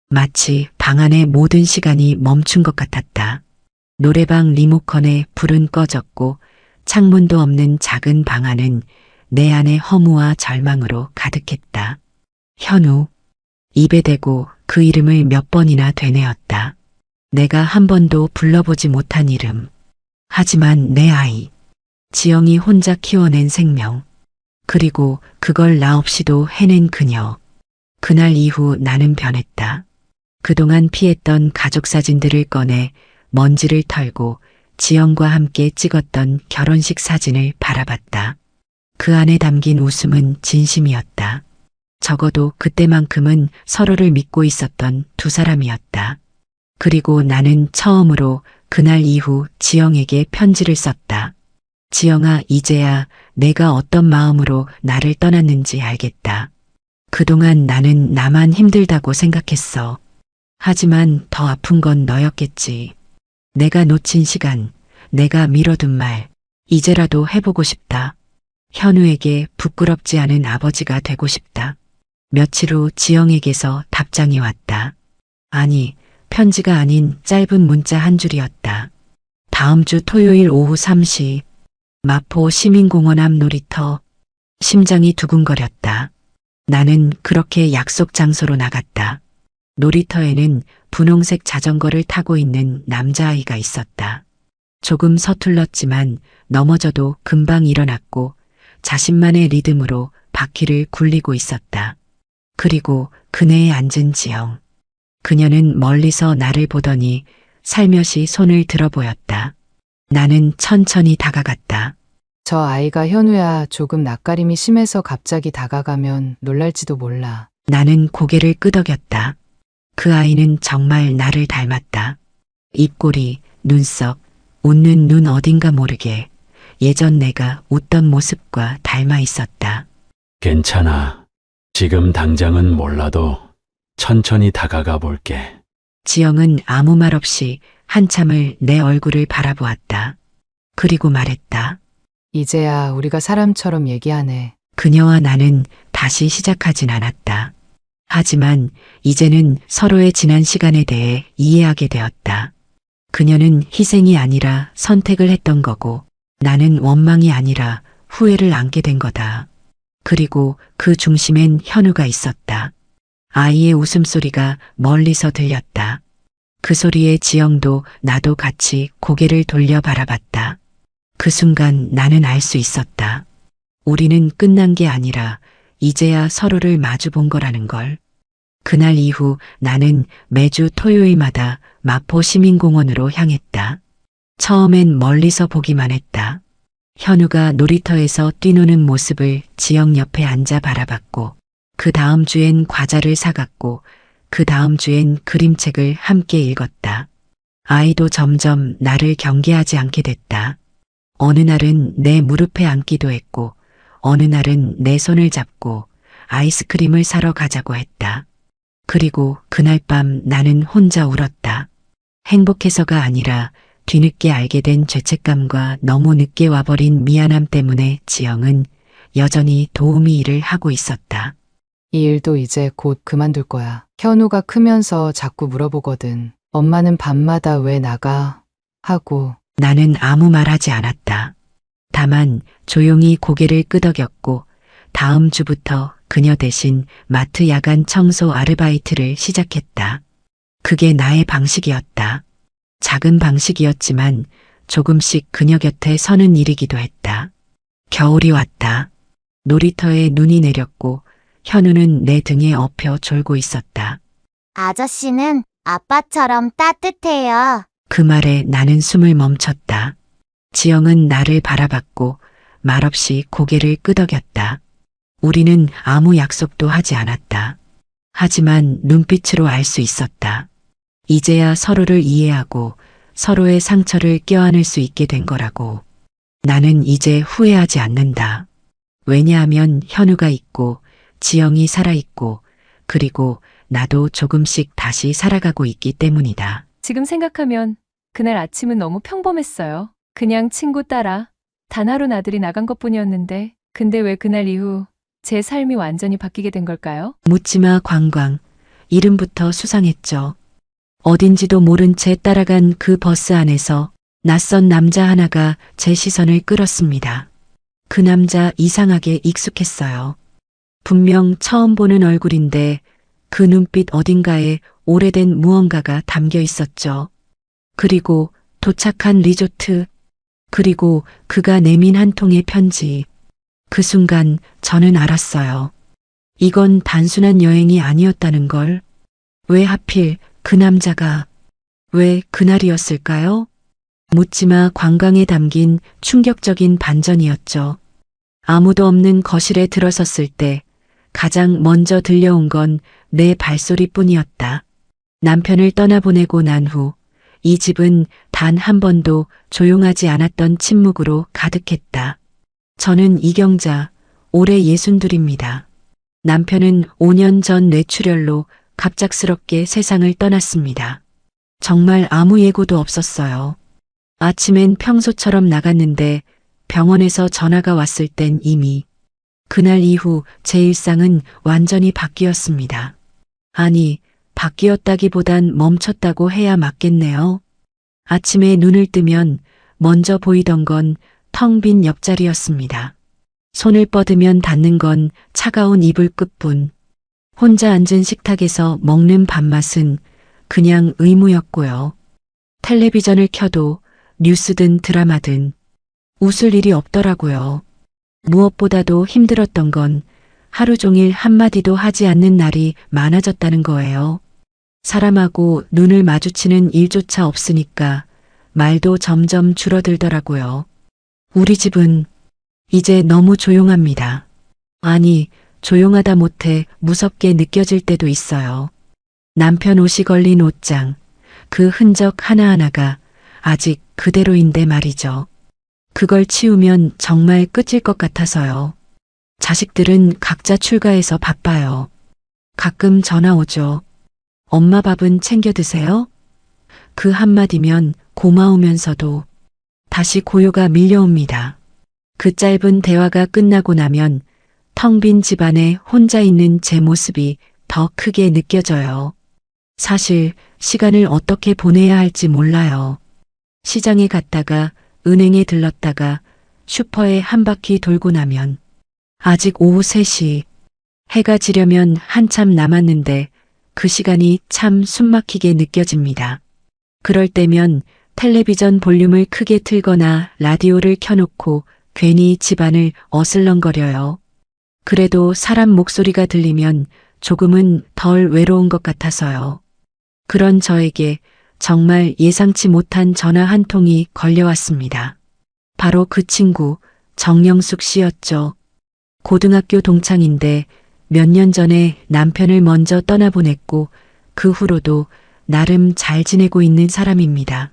마치 방 안의 모든 시간이 멈춘 것 같았다. 노래방 리모컨에 불은 꺼졌고 창문도 없는 작은 방 안은 내 안의 허무와 절망으로 가득했다. 현우. 입에 대고 그 이름을 몇 번이나 되뇌었다. 내가 한 번도 불러보지 못한 이름. 하지만 내 아이. 지영이 혼자 키워낸 생명. 그리고 그걸 나 없이도 해낸 그녀. 그날 이후 나는 변했다. 그동안 피했던 가족 사진들을 꺼내 먼지를 털고 지영과 함께 찍었던 결혼식 사진을 바라봤다. 그 안에 담긴 웃음은 진심이었다. 적어도 그때만큼은 서로를 믿고 있었던 두 사람이었다. 그리고 나는 처음으로 그날 이후 지영에게 편지를 썼다. 지영아, 이제야 내가 어떤 마음으로 나를 떠났는지 알겠다. 그동안 나는 나만 힘들다고 생각했어. 하지만 더 아픈 건 너였겠지. 내가 놓친 시간, 내가 미뤄둔 말, 이제라도 해보고 싶다. 현우에게 부끄럽지 않은 아버지가 되고 싶다. 며칠 후 지영에게서 답장이 왔다. 아니, 편지가 아닌 짧은 문자 한 줄이었다. 다음 주 토요일 오후 3시, 마포 시민공원 앞 놀이터. 심장이 두근거렸다. 나는 그렇게 약속 장소로 나갔다. 놀이터에는 분홍색 자전거를 타고 있는 남자아이가 있었다. 조금 서툴렀지만 넘어져도 금방 일어났고 자신만의 리듬으로 바퀴를 굴리고 있었다. 그리고 그네에 앉은 지영. 그녀는 멀리서 나를 보더니 살며시 손을 들어 보였다. 나는 천천히 다가갔다. 저 아이가 현우야. 조금 낯가림이 심해서 갑자기 다가가면 놀랄지도 몰라. 나는 고개를 끄덕였다. 그 아이는 정말 나를 닮았다. 입꼬리, 눈썹, 웃는 눈 어딘가 모르게 예전 내가 웃던 모습과 닮아 있었다. 괜찮아. 지금 당장은 몰라도 천천히 다가가 볼게. 지영은 아무 말 없이 한참을 내 얼굴을 바라보았다. 그리고 말했다. 이제야 우리가 사람처럼 얘기하네. 그녀와 나는 다시 시작하진 않았다. 하지만 이제는 서로의 지난 시간에 대해 이해하게 되었다. 그녀는 희생이 아니라 선택을 했던 거고 나는 원망이 아니라 후회를 안게 된 거다. 그리고 그 중심엔 현우가 있었다. 아이의 웃음소리가 멀리서 들렸다. 그 소리에 지영도 나도 같이 고개를 돌려 바라봤다. 그 순간 나는 알 수 있었다. 우리는 끝난 게 아니라 이제야 서로를 마주 본 거라는 걸. 그날 이후 나는 매주 토요일마다 마포 시민공원으로 향했다. 처음엔 멀리서 보기만 했다. 현우가 놀이터에서 뛰노는 모습을 지영 옆에 앉아 바라봤고, 그 다음 주엔 과자를 사갔고, 그 다음 주엔 그림책을 함께 읽었다. 아이도 점점 나를 경계하지 않게 됐다. 어느 날은 내 무릎에 앉기도 했고, 어느 날은 내 손을 잡고 아이스크림을 사러 가자고 했다. 그리고 그날 밤 나는 혼자 울었다. 행복해서가 아니라 뒤늦게 알게 된 죄책감과 너무 늦게 와버린 미안함 때문에 지영은 여전히 도우미 일을 하고 있었다. 이 일도 이제 곧 그만둘 거야. 현우가 크면서 자꾸 물어보거든. 엄마는 밤마다 왜 나가? 하고. 나는 아무 말 하지 않았다. 다만 조용히 고개를 끄덕였고 다음 주부터 그녀 대신 마트 야간 청소 아르바이트를 시작했다. 그게 나의 방식이었다. 작은 방식이었지만 조금씩 그녀 곁에 서는 일이기도 했다. 겨울이 왔다. 놀이터에 눈이 내렸고 현우는 내 등에 엎여 졸고 있었다. 아저씨는 아빠처럼 따뜻해요. 그 말에 나는 숨을 멈췄다. 지영은 나를 바라봤고 말없이 고개를 끄덕였다. 우리는 아무 약속도 하지 않았다. 하지만 눈빛으로 알 수 있었다. 이제야 서로를 이해하고 서로의 상처를 껴안을 수 있게 된 거라고. 나는 이제 후회하지 않는다. 왜냐하면 현우가 있고 지영이 살아있고 그리고 나도 조금씩 다시 살아가고 있기 때문이다. 지금 생각하면 그날 아침은 너무 평범했어요. 그냥 친구 따라 단 하루 나들이 나간 것뿐이었는데 근데 왜 그날 이후 제 삶이 완전히 바뀌게 된 걸까요? 묻지마 관광. 이름부터 수상했죠. 어딘지도 모른 채 따라간 그 버스 안에서 낯선 남자 하나가 제 시선을 끌었습니다. 그 남자 이상하게 익숙했어요. 분명 처음 보는 얼굴인데 그 눈빛 어딘가에 오래된 무언가가 담겨 있었죠. 그리고 도착한 리조트, 그리고 그가 내민 한 통의 편지. 그 순간 저는 알았어요. 이건 단순한 여행이 아니었다는 걸. 왜 하필 그 남자가, 왜 그날이었을까요? 묻지마 관광에 담긴 충격적인 반전이었죠. 아무도 없는 거실에 들어섰을 때 가장 먼저 들려온 건 내 발소리뿐이었다. 남편을 떠나보내고 난 후 이 집은 단 한 번도 조용하지 않았던 침묵으로 가득했다. 저는 이경자, 올해 62입니다. 남편은 5년 전 뇌출혈로 갑작스럽게 세상을 떠났습니다. 정말 아무 예고도 없었어요. 아침엔 평소처럼 나갔는데 병원에서 전화가 왔을 땐 이미 그날 이후 제 일상은 완전히 바뀌었습니다. 아니, 바뀌었다기보단 멈췄다고 해야 맞겠네요. 아침에 눈을 뜨면 먼저 보이던 건 텅 빈 옆자리였습니다. 손을 뻗으면 닿는 건 차가운 이불 끝뿐. 혼자 앉은 식탁에서 먹는 밥맛은 그냥 의무였고요. 텔레비전을 켜도 뉴스든 드라마든 웃을 일이 없더라고요. 무엇보다도 힘들었던 건 하루 종일 한마디도 하지 않는 날이 많아졌다는 거예요. 사람하고 눈을 마주치는 일조차 없으니까 말도 점점 줄어들더라고요. 우리 집은 이제 너무 조용합니다. 아니, 조용하다 못해 무섭게 느껴질 때도 있어요. 남편 옷이 걸린 옷장, 그 흔적 하나하나가 아직 그대로인데 말이죠. 그걸 치우면 정말 끝일 것 같아서요. 자식들은 각자 출가해서 바빠요. 가끔 전화 오죠. 엄마 밥은 챙겨 드세요? 그 한마디면 고마우면서도 다시 고요가 밀려옵니다. 그 짧은 대화가 끝나고 나면 텅 빈 집안에 혼자 있는 제 모습이 더 크게 느껴져요. 사실 시간을 어떻게 보내야 할지 몰라요. 시장에 갔다가 은행에 들렀다가 슈퍼에 한 바퀴 돌고 나면 아직 오후 3시, 해가 지려면 한참 남았는데 그 시간이 참 숨막히게 느껴집니다. 그럴 때면 텔레비전 볼륨을 크게 틀거나 라디오를 켜놓고 괜히 집안을 어슬렁거려요. 그래도 사람 목소리가 들리면 조금은 덜 외로운 것 같아서요. 그런 저에게 정말 예상치 못한 전화 한 통이 걸려왔습니다. 바로 그 친구 정영숙 씨였죠. 고등학교 동창인데 몇 년 전에 남편을 먼저 떠나보냈고 그 후로도 나름 잘 지내고 있는 사람입니다.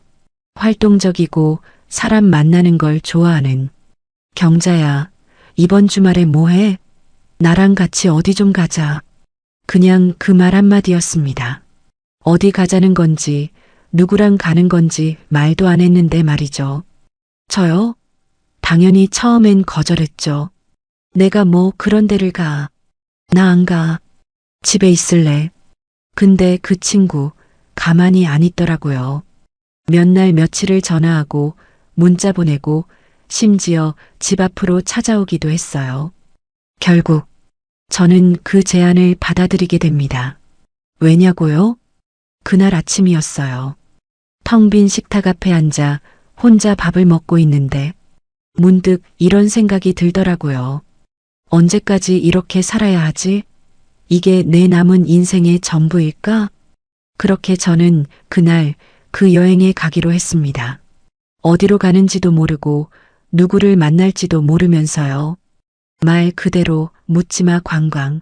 활동적이고 사람 만나는 걸 좋아하는. 경자야, 이번 주말에 뭐해? 나랑 같이 어디 좀 가자. 그냥 그 말 한마디였습니다. 어디 가자는 건지 누구랑 가는 건지 말도 안 했는데 말이죠. 저요? 당연히 처음엔 거절했죠. 내가 뭐 그런 데를 가. 나 안 가. 집에 있을래. 근데 그 친구 가만히 안 있더라고요. 몇 날 며칠을 전화하고 문자 보내고 심지어 집 앞으로 찾아오기도 했어요. 결국 저는 그 제안을 받아들이게 됩니다. 왜냐고요? 그날 아침이었어요. 텅 빈 식탁 앞에 앉아 혼자 밥을 먹고 있는데 문득 이런 생각이 들더라고요. 언제까지 이렇게 살아야 하지? 이게 내 남은 인생의 전부일까? 그렇게 저는 그날 그 여행에 가기로 했습니다. 어디로 가는지도 모르고 누구를 만날지도 모르면서요. 말 그대로 묻지마 관광.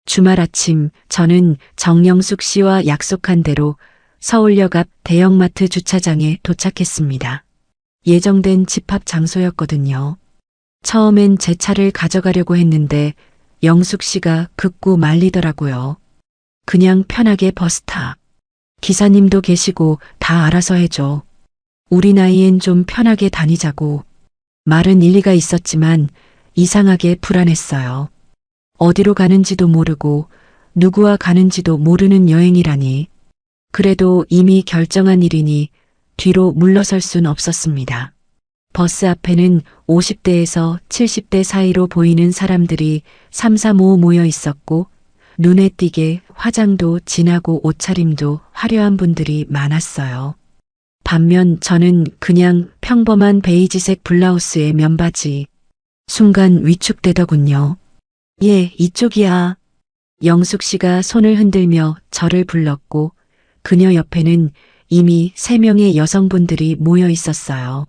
주말 아침 저는 정영숙 씨와 약속한 대로 서울역 앞 대형마트 주차장에 도착했습니다. 예정된 집합 장소였거든요. 처음엔 제 차를 가져가려고 했는데 영숙 씨가 극구 말리더라고요. 그냥 편하게 버스 타. 기사님도 계시고 다 알아서 해줘. 우리 나이엔 좀 편하게 다니자고. 말은 일리가 있었지만 이상하게 불안했어요. 어디로 가는지도 모르고 누구와 가는지도 모르는 여행이라니. 그래도 이미 결정한 일이니 뒤로 물러설 순 없었습니다. 버스 앞에는 50대에서 70대 사이로 보이는 사람들이 3, 4, 5 모여 있었고 눈에 띄게 화장도 진하고 옷차림도 화려한 분들이 많았어요. 반면 저는 그냥 평범한 베이지색 블라우스에 면바지. 순간 위축되더군요. 예, 이쪽이야. 영숙 씨가 손을 흔들며 저를 불렀고 그녀 옆에는 이미 3명의 여성분들이 모여 있었어요.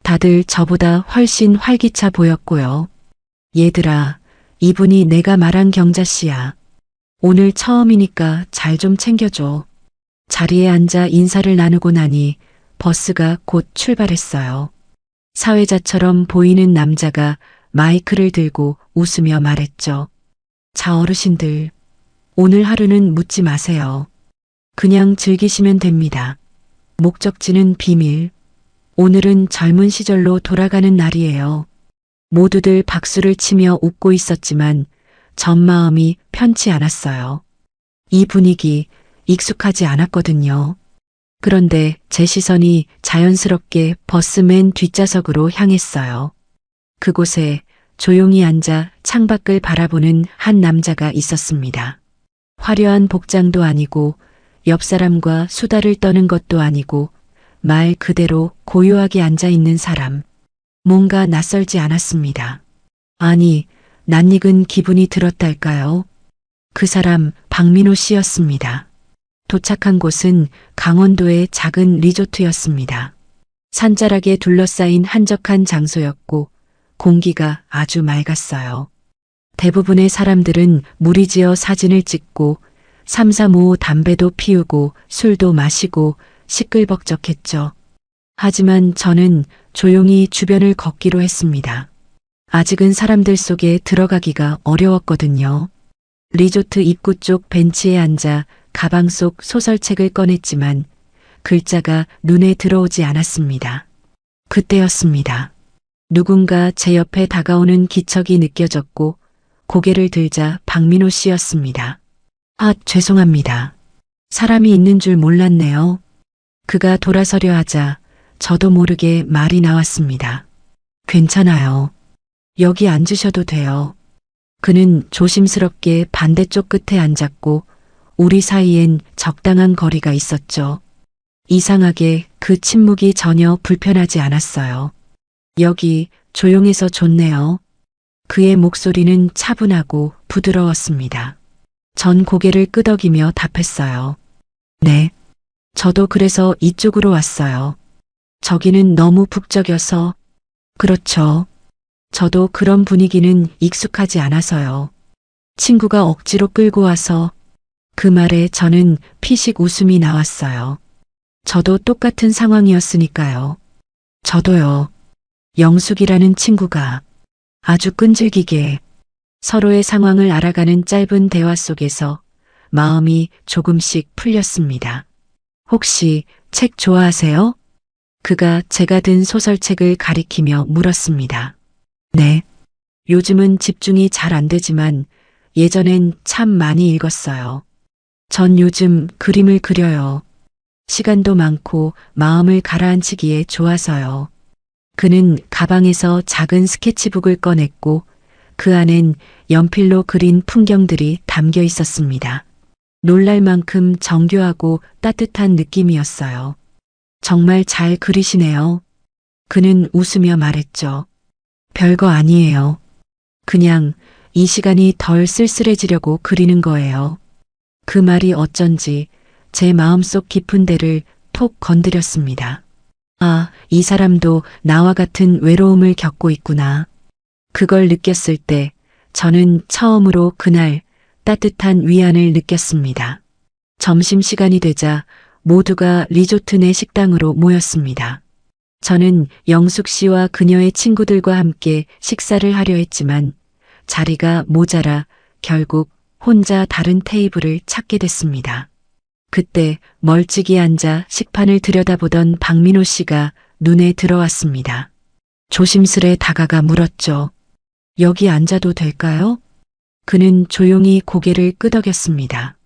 다들 저보다 훨씬 활기차 보였고요. 얘들아, 이분이 내가 말한 경자 씨야. 오늘 처음이니까 잘 좀 챙겨줘. 자리에 앉아 인사를 나누고 나니 버스가 곧 출발했어요. 사회자처럼 보이는 남자가 마이크를 들고 웃으며 말했죠. 자, 어르신들. 오늘 하루는 묻지 마세요. 그냥 즐기시면 됩니다. 목적지는 비밀. 오늘은 젊은 시절로 돌아가는 날이에요. 모두들 박수를 치며 웃고 있었지만 전 마음이 편치 않았어요. 이 분위기 익숙하지 않았거든요. 그런데 제 시선이 자연스럽게 버스 맨 뒷좌석으로 향했어요. 그곳에 조용히 앉아 창밖을 바라보는 한 남자가 있었습니다. 화려한 복장도 아니고 옆 사람과 수다를 떠는 것도 아니고 말 그대로 고요하게 앉아 있는 사람. 뭔가 낯설지 않았습니다. 아니, 낯익은 기분이 들었달까요? 그 사람 박민호 씨였습니다. 도착한 곳은 강원도의 작은 리조트였습니다. 산자락에 둘러싸인 한적한 장소였고 공기가 아주 맑았어요. 대부분의 사람들은 무리지어 사진을 찍고 삼삼오오 담배도 피우고 술도 마시고 시끌벅적했죠. 하지만 저는 조용히 주변을 걷기로 했습니다. 아직은 사람들 속에 들어가기가 어려웠거든요. 리조트 입구 쪽 벤치에 앉아 가방 속 소설책을 꺼냈지만 글자가 눈에 들어오지 않았습니다. 그때였습니다. 누군가 제 옆에 다가오는 기척이 느껴졌고 고개를 들자 박민호 씨였습니다. 아, 죄송합니다. 사람이 있는 줄 몰랐네요. 그가 돌아서려 하자 저도 모르게 말이 나왔습니다. 괜찮아요. 여기 앉으셔도 돼요. 그는 조심스럽게 반대쪽 끝에 앉았고 우리 사이엔 적당한 거리가 있었죠. 이상하게 그 침묵이 전혀 불편하지 않았어요. 여기 조용해서 좋네요. 그의 목소리는 차분하고 부드러웠습니다. 전 고개를 끄덕이며 답했어요. 네. 저도 그래서 이쪽으로 왔어요. 저기는 너무 북적여서. 그렇죠. 저도 그런 분위기는 익숙하지 않아서요. 친구가 억지로 끌고 와서. 그 말에 저는 피식 웃음이 나왔어요. 저도 똑같은 상황이었으니까요. 저도요. 영숙이라는 친구가 아주 끈질기게 서로의 상황을 알아가는 짧은 대화 속에서 마음이 조금씩 풀렸습니다. 혹시 책 좋아하세요? 그가 제가 든 소설책을 가리키며 물었습니다. 네. 요즘은 집중이 잘 안 되지만 예전엔 참 많이 읽었어요. 전 요즘 그림을 그려요. 시간도 많고 마음을 가라앉히기에 좋아서요. 그는 가방에서 작은 스케치북을 꺼냈고 그 안엔 연필로 그린 풍경들이 담겨 있었습니다. 놀랄 만큼 정교하고 따뜻한 느낌이었어요. 정말 잘 그리시네요. 그는 웃으며 말했죠. 별거 아니에요. 그냥 이 시간이 덜 쓸쓸해지려고 그리는 거예요. 그 말이 어쩐지 제 마음속 깊은 데를 톡 건드렸습니다. 아, 이 사람도 나와 같은 외로움을 겪고 있구나. 그걸 느꼈을 때 저는 처음으로 그날 따뜻한 위안을 느꼈습니다. 점심시간이 되자 모두가 리조트 내 식당으로 모였습니다. 저는 영숙 씨와 그녀의 친구들과 함께 식사를 하려 했지만 자리가 모자라 결국 혼자 다른 테이블을 찾게 됐습니다. 그때 멀찍이 앉아 식판을 들여다보던 박민호 씨가 눈에 들어왔습니다. 조심스레 다가가 물었죠. 여기 앉아도 될까요? 그는 조용히 고개를 끄덕였습니다.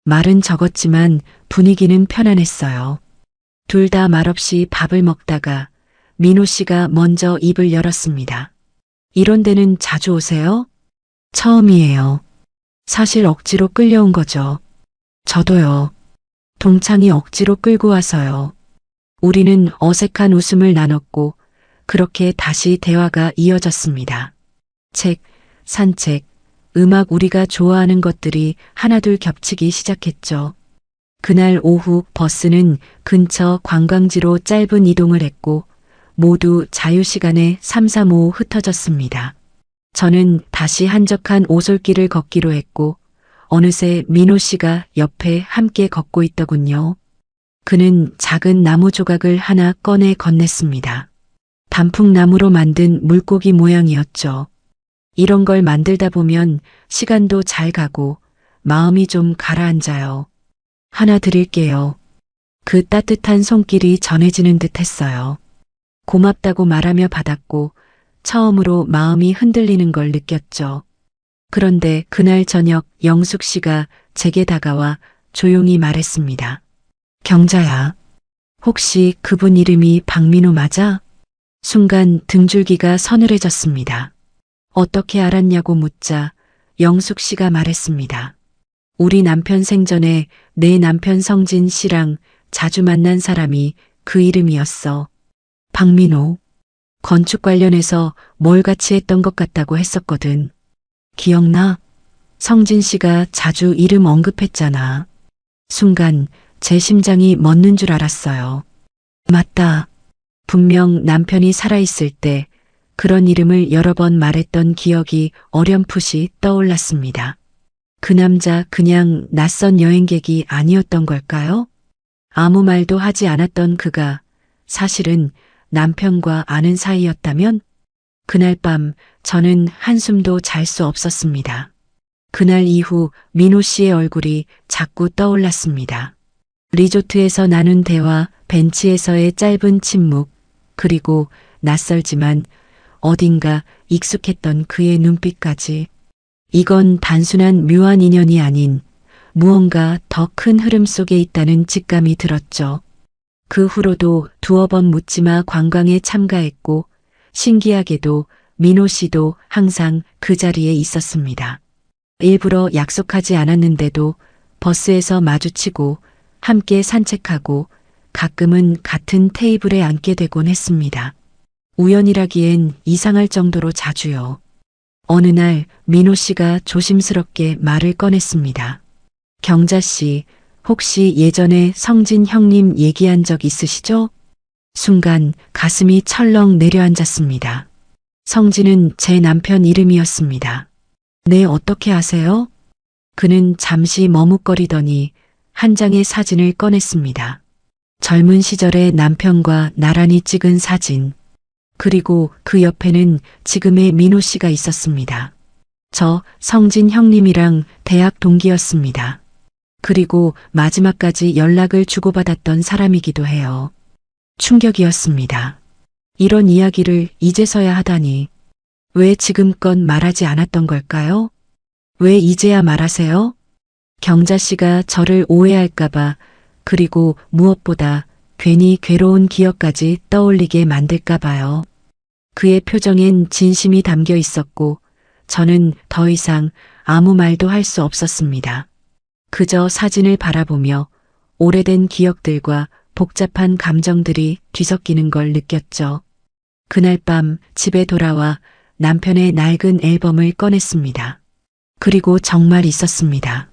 말은 적었지만 분위기는 편안했어요. 둘 다 말없이 밥을 먹다가 민호 씨가 먼저 입을 열었습니다. 이런 데는 자주 오세요? 처음이에요. 사실 억지로 끌려온 거죠. 저도요. 동창이 억지로 끌고 와서요. 우리는 어색한 웃음을 나눴고 그렇게 다시 대화가 이어졌습니다. 책, 산책, 음악 우리가 좋아하는 것들이 하나둘 겹치기 시작했죠. 그날 오후 버스는 근처 관광지로 짧은 이동을 했고 모두 자유시간에 삼삼오오 흩어졌습니다. 저는 다시 한적한 오솔길을 걷기로 했고 어느새 민호 씨가 옆에 함께 걷고 있더군요. 그는 작은 나무 조각을 하나 꺼내 건넸습니다. 단풍나무로 만든 물고기 모양이었죠. 이런 걸 만들다 보면 시간도 잘 가고 마음이 좀 가라앉아요. 하나 드릴게요. 그 따뜻한 손길이 전해지는 듯 했어요. 고맙다고 말하며 받았고 처음으로 마음이 흔들리는 걸 느꼈죠. 그런데 그날 저녁 영숙 씨가 제게 다가와 조용히 말했습니다. 경자야, 혹시 그분 이름이 박민호 맞아? 순간 등줄기가 서늘해졌습니다. 어떻게 알았냐고 묻자 영숙 씨가 말했습니다. 우리 남편 생전에 내 남편 성진 씨랑 자주 만난 사람이 그 이름이었어. 박민호. 건축 관련해서 뭘 같이 했던 것 같다고 했었거든. 기억나? 성진 씨가 자주 이름 언급했잖아. 순간 제 심장이 멎는 줄 알았어요. 맞다. 분명 남편이 살아있을 때 그런 이름을 여러 번 말했던 기억이 어렴풋이 떠올랐습니다. 그 남자 그냥 낯선 여행객이 아니었던 걸까요? 아무 말도 하지 않았던 그가 사실은 남편과 아는 사이였다면? 그날 밤 저는 한숨도 잘 수 없었습니다. 그날 이후 민호 씨의 얼굴이 자꾸 떠올랐습니다. 리조트에서 나눈 대화, 벤치에서의 짧은 침묵, 그리고 낯설지만 어딘가 익숙했던 그의 눈빛까지. 이건 단순한 묘한 인연이 아닌 무언가 더 큰 흐름 속에 있다는 직감이 들었죠. 그 후로도 두어 번 묻지마 관광에 참가했고 신기하게도 민호 씨도 항상 그 자리에 있었습니다. 일부러 약속하지 않았는데도 버스에서 마주치고 함께 산책하고 가끔은 같은 테이블에 앉게 되곤 했습니다. 우연이라기엔 이상할 정도로 자주요. 어느 날 민호 씨가 조심스럽게 말을 꺼냈습니다. 경자 씨, 혹시 예전에 성진 형님 얘기한 적 있으시죠? 순간 가슴이 철렁 내려앉았습니다. 성진은 제 남편 이름이었습니다. 네, 어떻게 아세요? 그는 잠시 머뭇거리더니 한 장의 사진을 꺼냈습니다. 젊은 시절의 남편과 나란히 찍은 사진. 그리고 그 옆에는 지금의 민호 씨가 있었습니다. 저 성진 형님이랑 대학 동기였습니다. 그리고 마지막까지 연락을 주고받았던 사람이기도 해요. 충격이었습니다. 이런 이야기를 이제서야 하다니. 왜 지금껏 말하지 않았던 걸까요? 왜 이제야 말하세요? 경자 씨가 저를 오해할까봐, 그리고 무엇보다 괜히 괴로운 기억까지 떠올리게 만들까봐요. 그의 표정엔 진심이 담겨 있었고 저는 더 이상 아무 말도 할 수 없었습니다. 그저 사진을 바라보며 오래된 기억들과 복잡한 감정들이 뒤섞이는 걸 느꼈죠. 그날 밤 집에 돌아와 남편의 낡은 앨범을 꺼냈습니다. 그리고 정말 있었습니다.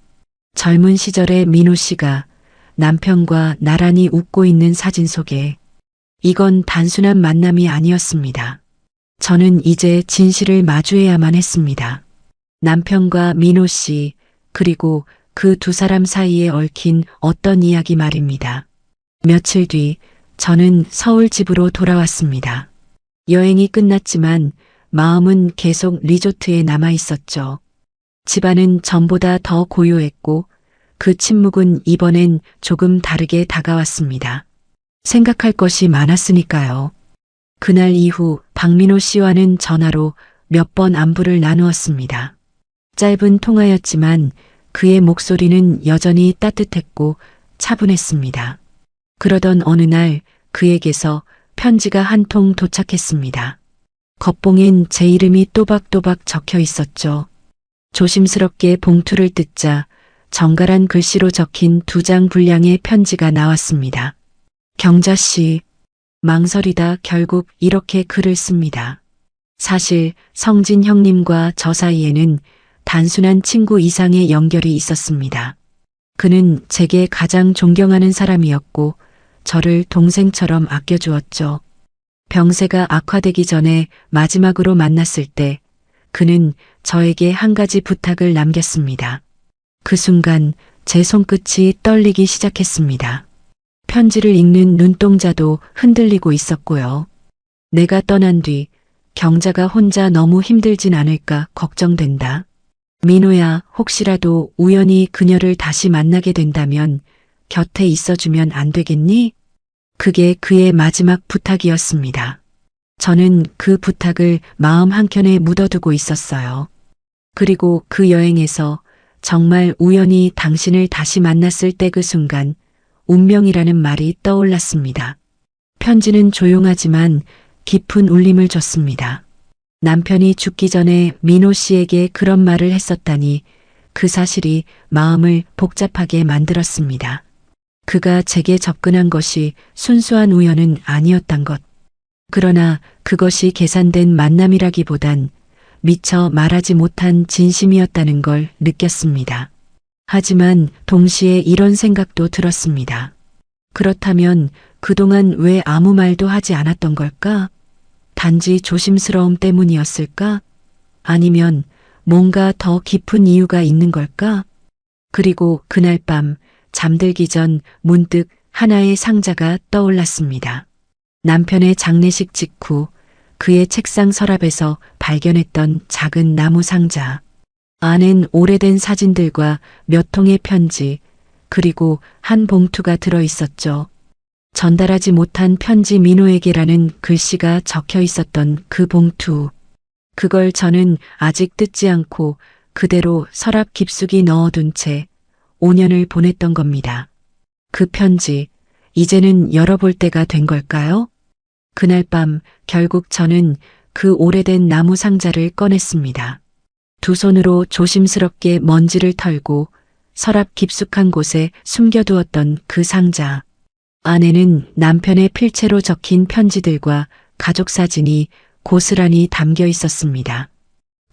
젊은 시절의 민호 씨가 남편과 나란히 웃고 있는 사진 속에. 이건 단순한 만남이 아니었습니다. 저는 이제 진실을 마주해야만 했습니다. 남편과 민호 씨, 그리고 그 두 사람 사이에 얽힌 어떤 이야기 말입니다. 며칠 뒤 저는 서울 집으로 돌아왔습니다. 여행이 끝났지만 마음은 계속 리조트에 남아 있었죠. 집안은 전보다 더 고요했고 그 침묵은 이번엔 조금 다르게 다가왔습니다. 생각할 것이 많았으니까요. 그날 이후 박민호 씨와는 전화로 몇 번 안부를 나누었습니다. 짧은 통화였지만 그의 목소리는 여전히 따뜻했고 차분했습니다. 그러던 어느 날 그에게서 편지가 한 통 도착했습니다. 겉봉엔 제 이름이 또박또박 적혀 있었죠. 조심스럽게 봉투를 뜯자 정갈한 글씨로 적힌 2장 분량의 편지가 나왔습니다. 경자 씨, 망설이다 결국 이렇게 글을 씁니다. 사실 성진 형님과 저 사이에는 단순한 친구 이상의 연결이 있었습니다. 그는 제게 가장 존경하는 사람이었고 저를 동생처럼 아껴주었죠. 병세가 악화되기 전에 마지막으로 만났을 때 그는 저에게 한 가지 부탁을 남겼습니다. 그 순간 제 손끝이 떨리기 시작했습니다. 편지를 읽는 눈동자도 흔들리고 있었고요. 내가 떠난 뒤 경자가 혼자 너무 힘들진 않을까 걱정된다. 민호야, 혹시라도 우연히 그녀를 다시 만나게 된다면 곁에 있어주면 안 되겠니? 그게 그의 마지막 부탁이었습니다. 저는 그 부탁을 마음 한켠에 묻어두고 있었어요. 그리고 그 여행에서 정말 우연히 당신을 다시 만났을 때 그 순간 운명이라는 말이 떠올랐습니다. 편지는 조용하지만 깊은 울림을 줬습니다. 남편이 죽기 전에 민호 씨에게 그런 말을 했었다니 그 사실이 마음을 복잡하게 만들었습니다. 그가 제게 접근한 것이 순수한 우연은 아니었단 것. 그러나 그것이 계산된 만남이라기보단 미처 말하지 못한 진심이었다는 걸 느꼈습니다. 하지만 동시에 이런 생각도 들었습니다. 그렇다면 그동안 왜 아무 말도 하지 않았던 걸까? 단지 조심스러움 때문이었을까? 아니면 뭔가 더 깊은 이유가 있는 걸까? 그리고 그날 밤 잠들기 전 문득 하나의 상자가 떠올랐습니다. 남편의 장례식 직후 그의 책상 서랍에서 발견했던 작은 나무 상자. 안엔 오래된 사진들과 몇 통의 편지, 그리고 한 봉투가 들어 있었죠. 전달하지 못한 편지 민호에게라는 글씨가 적혀 있었던 그 봉투. 그걸 저는 아직 뜯지 않고 그대로 서랍 깊숙이 넣어둔 채 5년을 보냈던 겁니다. 그 편지, 이제는 열어볼 때가 된 걸까요? 그날 밤 결국 저는 그 오래된 나무 상자를 꺼냈습니다. 두 손으로 조심스럽게 먼지를 털고 서랍 깊숙한 곳에 숨겨두었던 그 상자. 안에는 남편의 필체로 적힌 편지들과 가족 사진이 고스란히 담겨 있었습니다.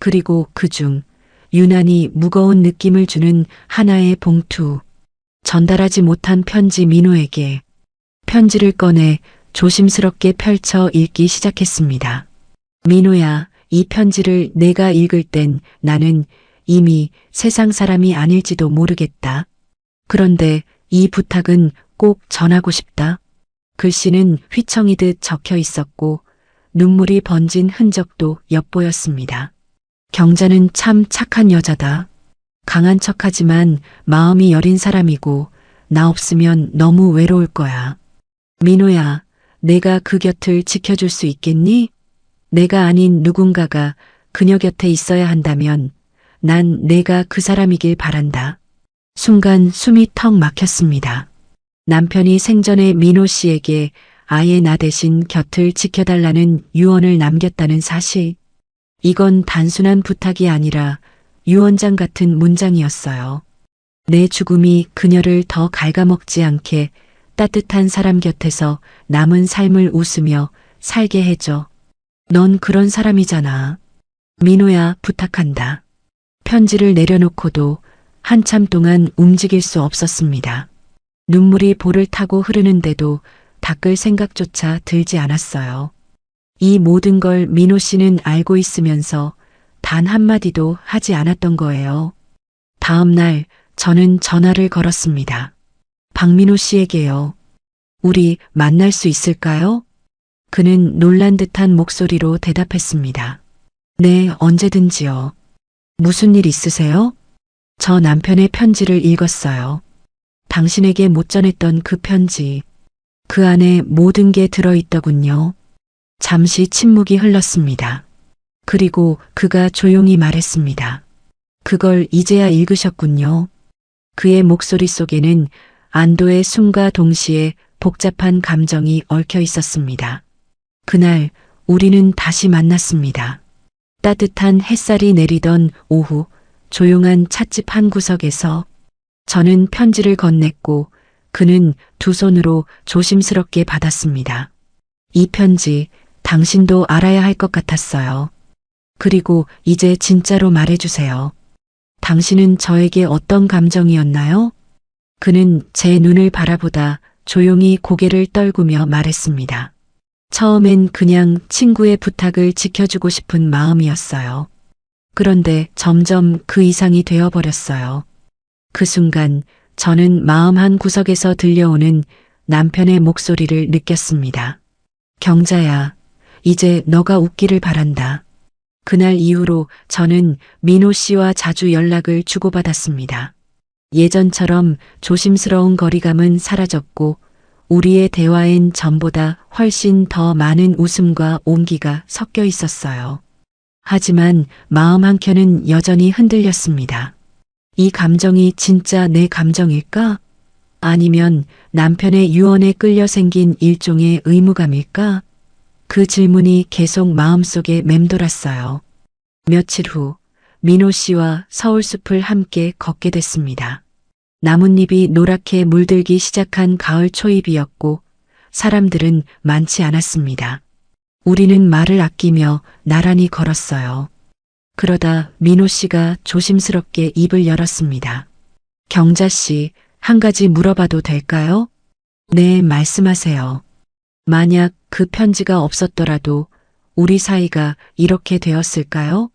그리고 그중 유난히 무거운 느낌을 주는 하나의 봉투. 전달하지 못한 편지 민호에게. 편지를 꺼내 조심스럽게 펼쳐 읽기 시작했습니다. 민호야, 이 편지를 내가 읽을 땐 나는 이미 세상 사람이 아닐지도 모르겠다. 그런데 이 부탁은 꼭 전하고 싶다. 글씨는 휘청이듯 적혀 있었고 눈물이 번진 흔적도 엿보였습니다. 경자는 참 착한 여자다. 강한 척하지만 마음이 여린 사람이고 나 없으면 너무 외로울 거야. 민호야, 내가 그 곁을 지켜줄 수 있겠니? 내가 아닌 누군가가 그녀 곁에 있어야 한다면 난 내가 그 사람이길 바란다. 순간 숨이 턱 막혔습니다. 남편이 생전에 민호 씨에게 아예 나 대신 곁을 지켜달라는 유언을 남겼다는 사실. 이건 단순한 부탁이 아니라 유언장 같은 문장이었어요. 내 죽음이 그녀를 더 갉아먹지 않게 따뜻한 사람 곁에서 남은 삶을 웃으며 살게 해줘. 넌 그런 사람이잖아. 민호야, 부탁한다. 편지를 내려놓고도 한참 동안 움직일 수 없었습니다. 눈물이 볼을 타고 흐르는데도 닦을 생각조차 들지 않았어요. 이 모든 걸 민호 씨는 알고 있으면서 단 한마디도 하지 않았던 거예요. 다음 날 저는 전화를 걸었습니다. 박민호 씨에게요. 우리 만날 수 있을까요? 그는 놀란 듯한 목소리로 대답했습니다. 네, 언제든지요. 무슨 일 있으세요? 저 남편의 편지를 읽었어요. 당신에게 못 전했던 그 편지. 그 안에 모든 게 들어있더군요. 잠시 침묵이 흘렀습니다. 그리고 그가 조용히 말했습니다. 그걸 이제야 읽으셨군요. 그의 목소리 속에는 안도의 숨과 동시에 복잡한 감정이 얽혀 있었습니다. 그날 우리는 다시 만났습니다. 따뜻한 햇살이 내리던 오후 조용한 찻집 한 구석에서 저는 편지를 건넸고 그는 두 손으로 조심스럽게 받았습니다. 이 편지 당신도 알아야 할 것 같았어요. 그리고 이제 진짜로 말해주세요. 당신은 저에게 어떤 감정이었나요? 그는 제 눈을 바라보다 조용히 고개를 떨구며 말했습니다. 처음엔 그냥 친구의 부탁을 지켜주고 싶은 마음이었어요. 그런데 점점 그 이상이 되어버렸어요. 그 순간 저는 마음 한 구석에서 들려오는 남편의 목소리를 느꼈습니다. 경자야, 이제 너가 웃기를 바란다. 그날 이후로 저는 민호 씨와 자주 연락을 주고받았습니다. 예전처럼 조심스러운 거리감은 사라졌고 우리의 대화엔 전보다 훨씬 더 많은 웃음과 온기가 섞여 있었어요. 하지만 마음 한켠은 여전히 흔들렸습니다. 이 감정이 진짜 내 감정일까? 아니면 남편의 유언에 끌려 생긴 일종의 의무감일까? 그 질문이 계속 마음속에 맴돌았어요. 며칠 후 민호 씨와 서울숲을 함께 걷게 됐습니다. 나뭇잎이 노랗게 물들기 시작한 가을 초입이었고 사람들은 많지 않았습니다. 우리는 말을 아끼며 나란히 걸었어요. 그러다 민호 씨가 조심스럽게 입을 열었습니다. 경자 씨, 한 가지 물어봐도 될까요? 네, 말씀하세요. 만약 그 편지가 없었더라도 우리 사이가 이렇게 되었을까요?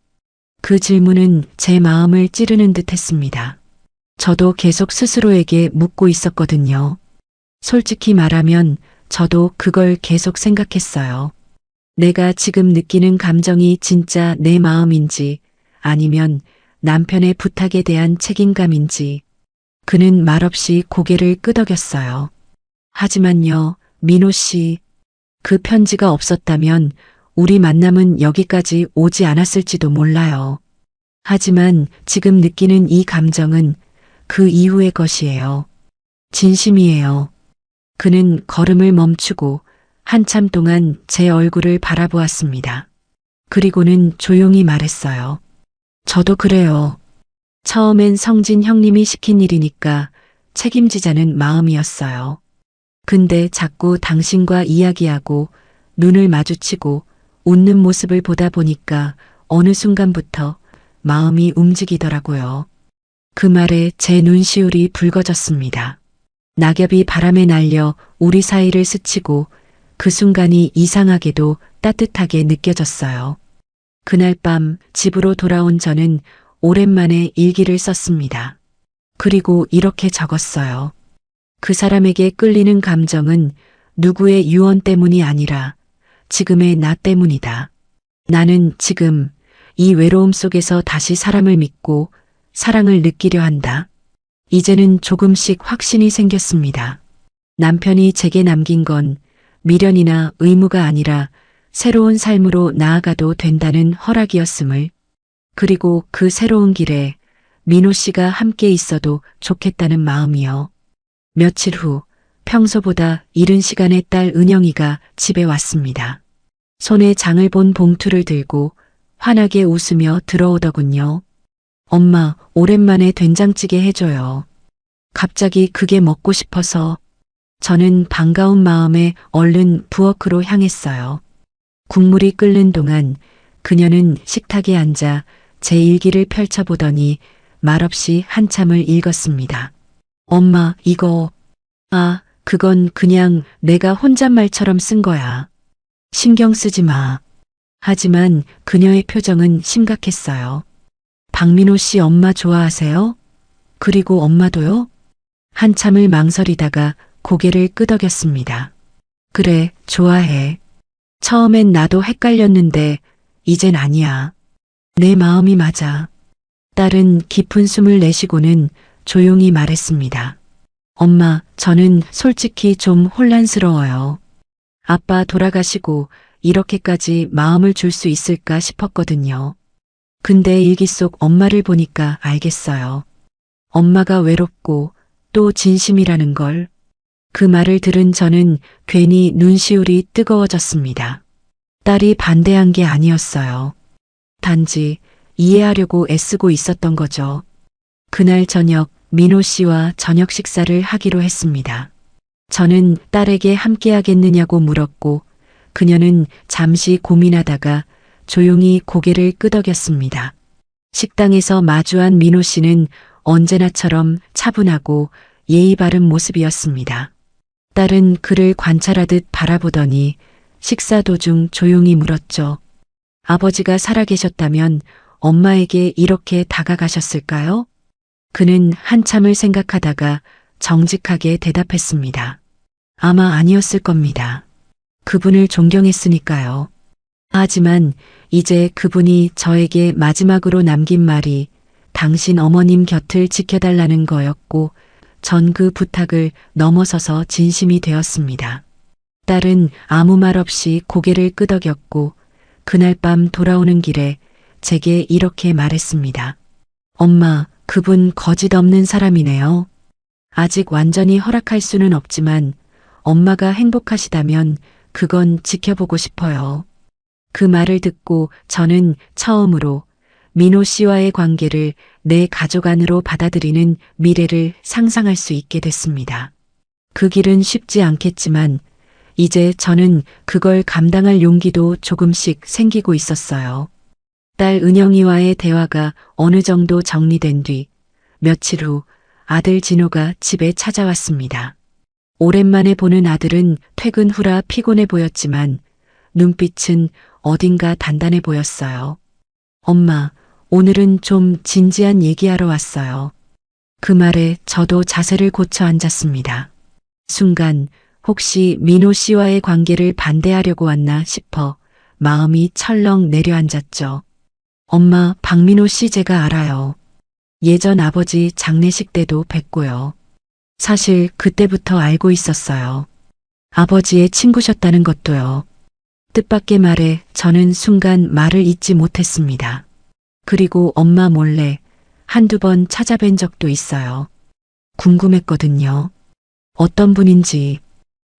그 질문은 제 마음을 찌르는 듯 했습니다. 저도 계속 스스로에게 묻고 있었거든요. 솔직히 말하면 저도 그걸 계속 생각했어요. 내가 지금 느끼는 감정이 진짜 내 마음인지 아니면 남편의 부탁에 대한 책임감인지. 그는 말없이 고개를 끄덕였어요. 하지만요, 민호 씨, 그 편지가 없었다면 우리 만남은 여기까지 오지 않았을지도 몰라요. 하지만 지금 느끼는 이 감정은 그 이후의 것이에요. 진심이에요. 그는 걸음을 멈추고 한참 동안 제 얼굴을 바라보았습니다. 그리고는 조용히 말했어요. 저도 그래요. 처음엔 성진 형님이 시킨 일이니까 책임지자는 마음이었어요. 근데 자꾸 당신과 이야기하고 눈을 마주치고 웃는 모습을 보다 보니까 어느 순간부터 마음이 움직이더라고요. 그 말에 제 눈시울이 붉어졌습니다. 낙엽이 바람에 날려 우리 사이를 스치고 그 순간이 이상하게도 따뜻하게 느껴졌어요. 그날 밤 집으로 돌아온 저는 오랜만에 일기를 썼습니다. 그리고 이렇게 적었어요. 그 사람에게 끌리는 감정은 누구의 유언 때문이 아니라 지금의 나 때문이다. 나는 지금 이 외로움 속에서 다시 사람을 믿고 사랑을 느끼려 한다. 이제는 조금씩 확신이 생겼습니다. 남편이 제게 남긴 건 미련이나 의무가 아니라 새로운 삶으로 나아가도 된다는 허락이었음을, 그리고 그 새로운 길에 민호 씨가 함께 있어도 좋겠다는 마음이요. 며칠 후 평소보다 이른 시간에 딸 은영이가 집에 왔습니다. 손에 장을 본 봉투를 들고 환하게 웃으며 들어오더군요. 엄마, 오랜만에 된장찌개 해줘요. 갑자기 그게 먹고 싶어서. 저는 반가운 마음에 얼른 부엌으로 향했어요. 국물이 끓는 동안 그녀는 식탁에 앉아 제 일기를 펼쳐보더니 말없이 한참을 읽었습니다. 엄마, 이거. 그건 그냥 내가 혼잣말처럼 쓴 거야. 신경 쓰지 마. 하지만 그녀의 표정은 심각했어요. 박민호 씨 엄마 좋아하세요? 그리고 엄마도요? 한참을 망설이다가 고개를 끄덕였습니다. 그래, 좋아해. 처음엔 나도 헷갈렸는데 이젠 아니야. 내 마음이 맞아. 딸은 깊은 숨을 내쉬고는 조용히 말했습니다. 엄마, 저는 솔직히 좀 혼란스러워요. 아빠 돌아가시고 이렇게까지 마음을 줄 수 있을까 싶었거든요. 근데 일기 속 엄마를 보니까 알겠어요. 엄마가 외롭고 또 진심이라는 걸. 그 말을 들은 저는 괜히 눈시울이 뜨거워졌습니다. 딸이 반대한 게 아니었어요. 단지 이해하려고 애쓰고 있었던 거죠. 그날 저녁 민호 씨와 저녁 식사를 하기로 했습니다. 저는 딸에게 함께 하겠느냐고 물었고 그녀는 잠시 고민하다가 조용히 고개를 끄덕였습니다. 식당에서 마주한 민호 씨는 언제나처럼 차분하고 예의 바른 모습이었습니다. 딸은 그를 관찰하듯 바라보더니 식사 도중 조용히 물었죠. 아버지가 살아계셨다면 엄마에게 이렇게 다가가셨을까요? 그는 한참을 생각하다가 정직하게 대답했습니다. 아마 아니었을 겁니다. 그분을 존경했으니까요. 하지만 이제 그분이 저에게 마지막으로 남긴 말이 당신 어머님 곁을 지켜달라는 거였고 전 그 부탁을 넘어서서 진심이 되었습니다. 딸은 아무 말 없이 고개를 끄덕였고 그날 밤 돌아오는 길에 제게 이렇게 말했습니다. 엄마, 그분 거짓 없는 사람이네요. 아직 완전히 허락할 수는 없지만 엄마가 행복하시다면 그건 지켜보고 싶어요. 그 말을 듣고 저는 처음으로 민호 씨와의 관계를 내 가족 안으로 받아들이는 미래를 상상할 수 있게 됐습니다. 그 길은 쉽지 않겠지만 이제 저는 그걸 감당할 용기도 조금씩 생기고 있었어요. 딸 은영이와의 대화가 어느 정도 정리된 뒤 며칠 후 아들 진호가 집에 찾아왔습니다. 오랜만에 보는 아들은 퇴근 후라 피곤해 보였지만 눈빛은 어딘가 단단해 보였어요. 엄마, 오늘은 좀 진지한 얘기하러 왔어요. 그 말에 저도 자세를 고쳐 앉았습니다. 순간 혹시 민호 씨와의 관계를 반대하려고 왔나 싶어 마음이 철렁 내려앉았죠. 엄마, 박민호 씨 제가 알아요. 예전 아버지 장례식 때도 뵀고요. 사실 그때부터 알고 있었어요. 아버지의 친구셨다는 것도요. 뜻밖의 말에 저는 순간 말을 잇지 못했습니다. 그리고 엄마 몰래 한두 번 찾아뵌 적도 있어요. 궁금했거든요. 어떤 분인지.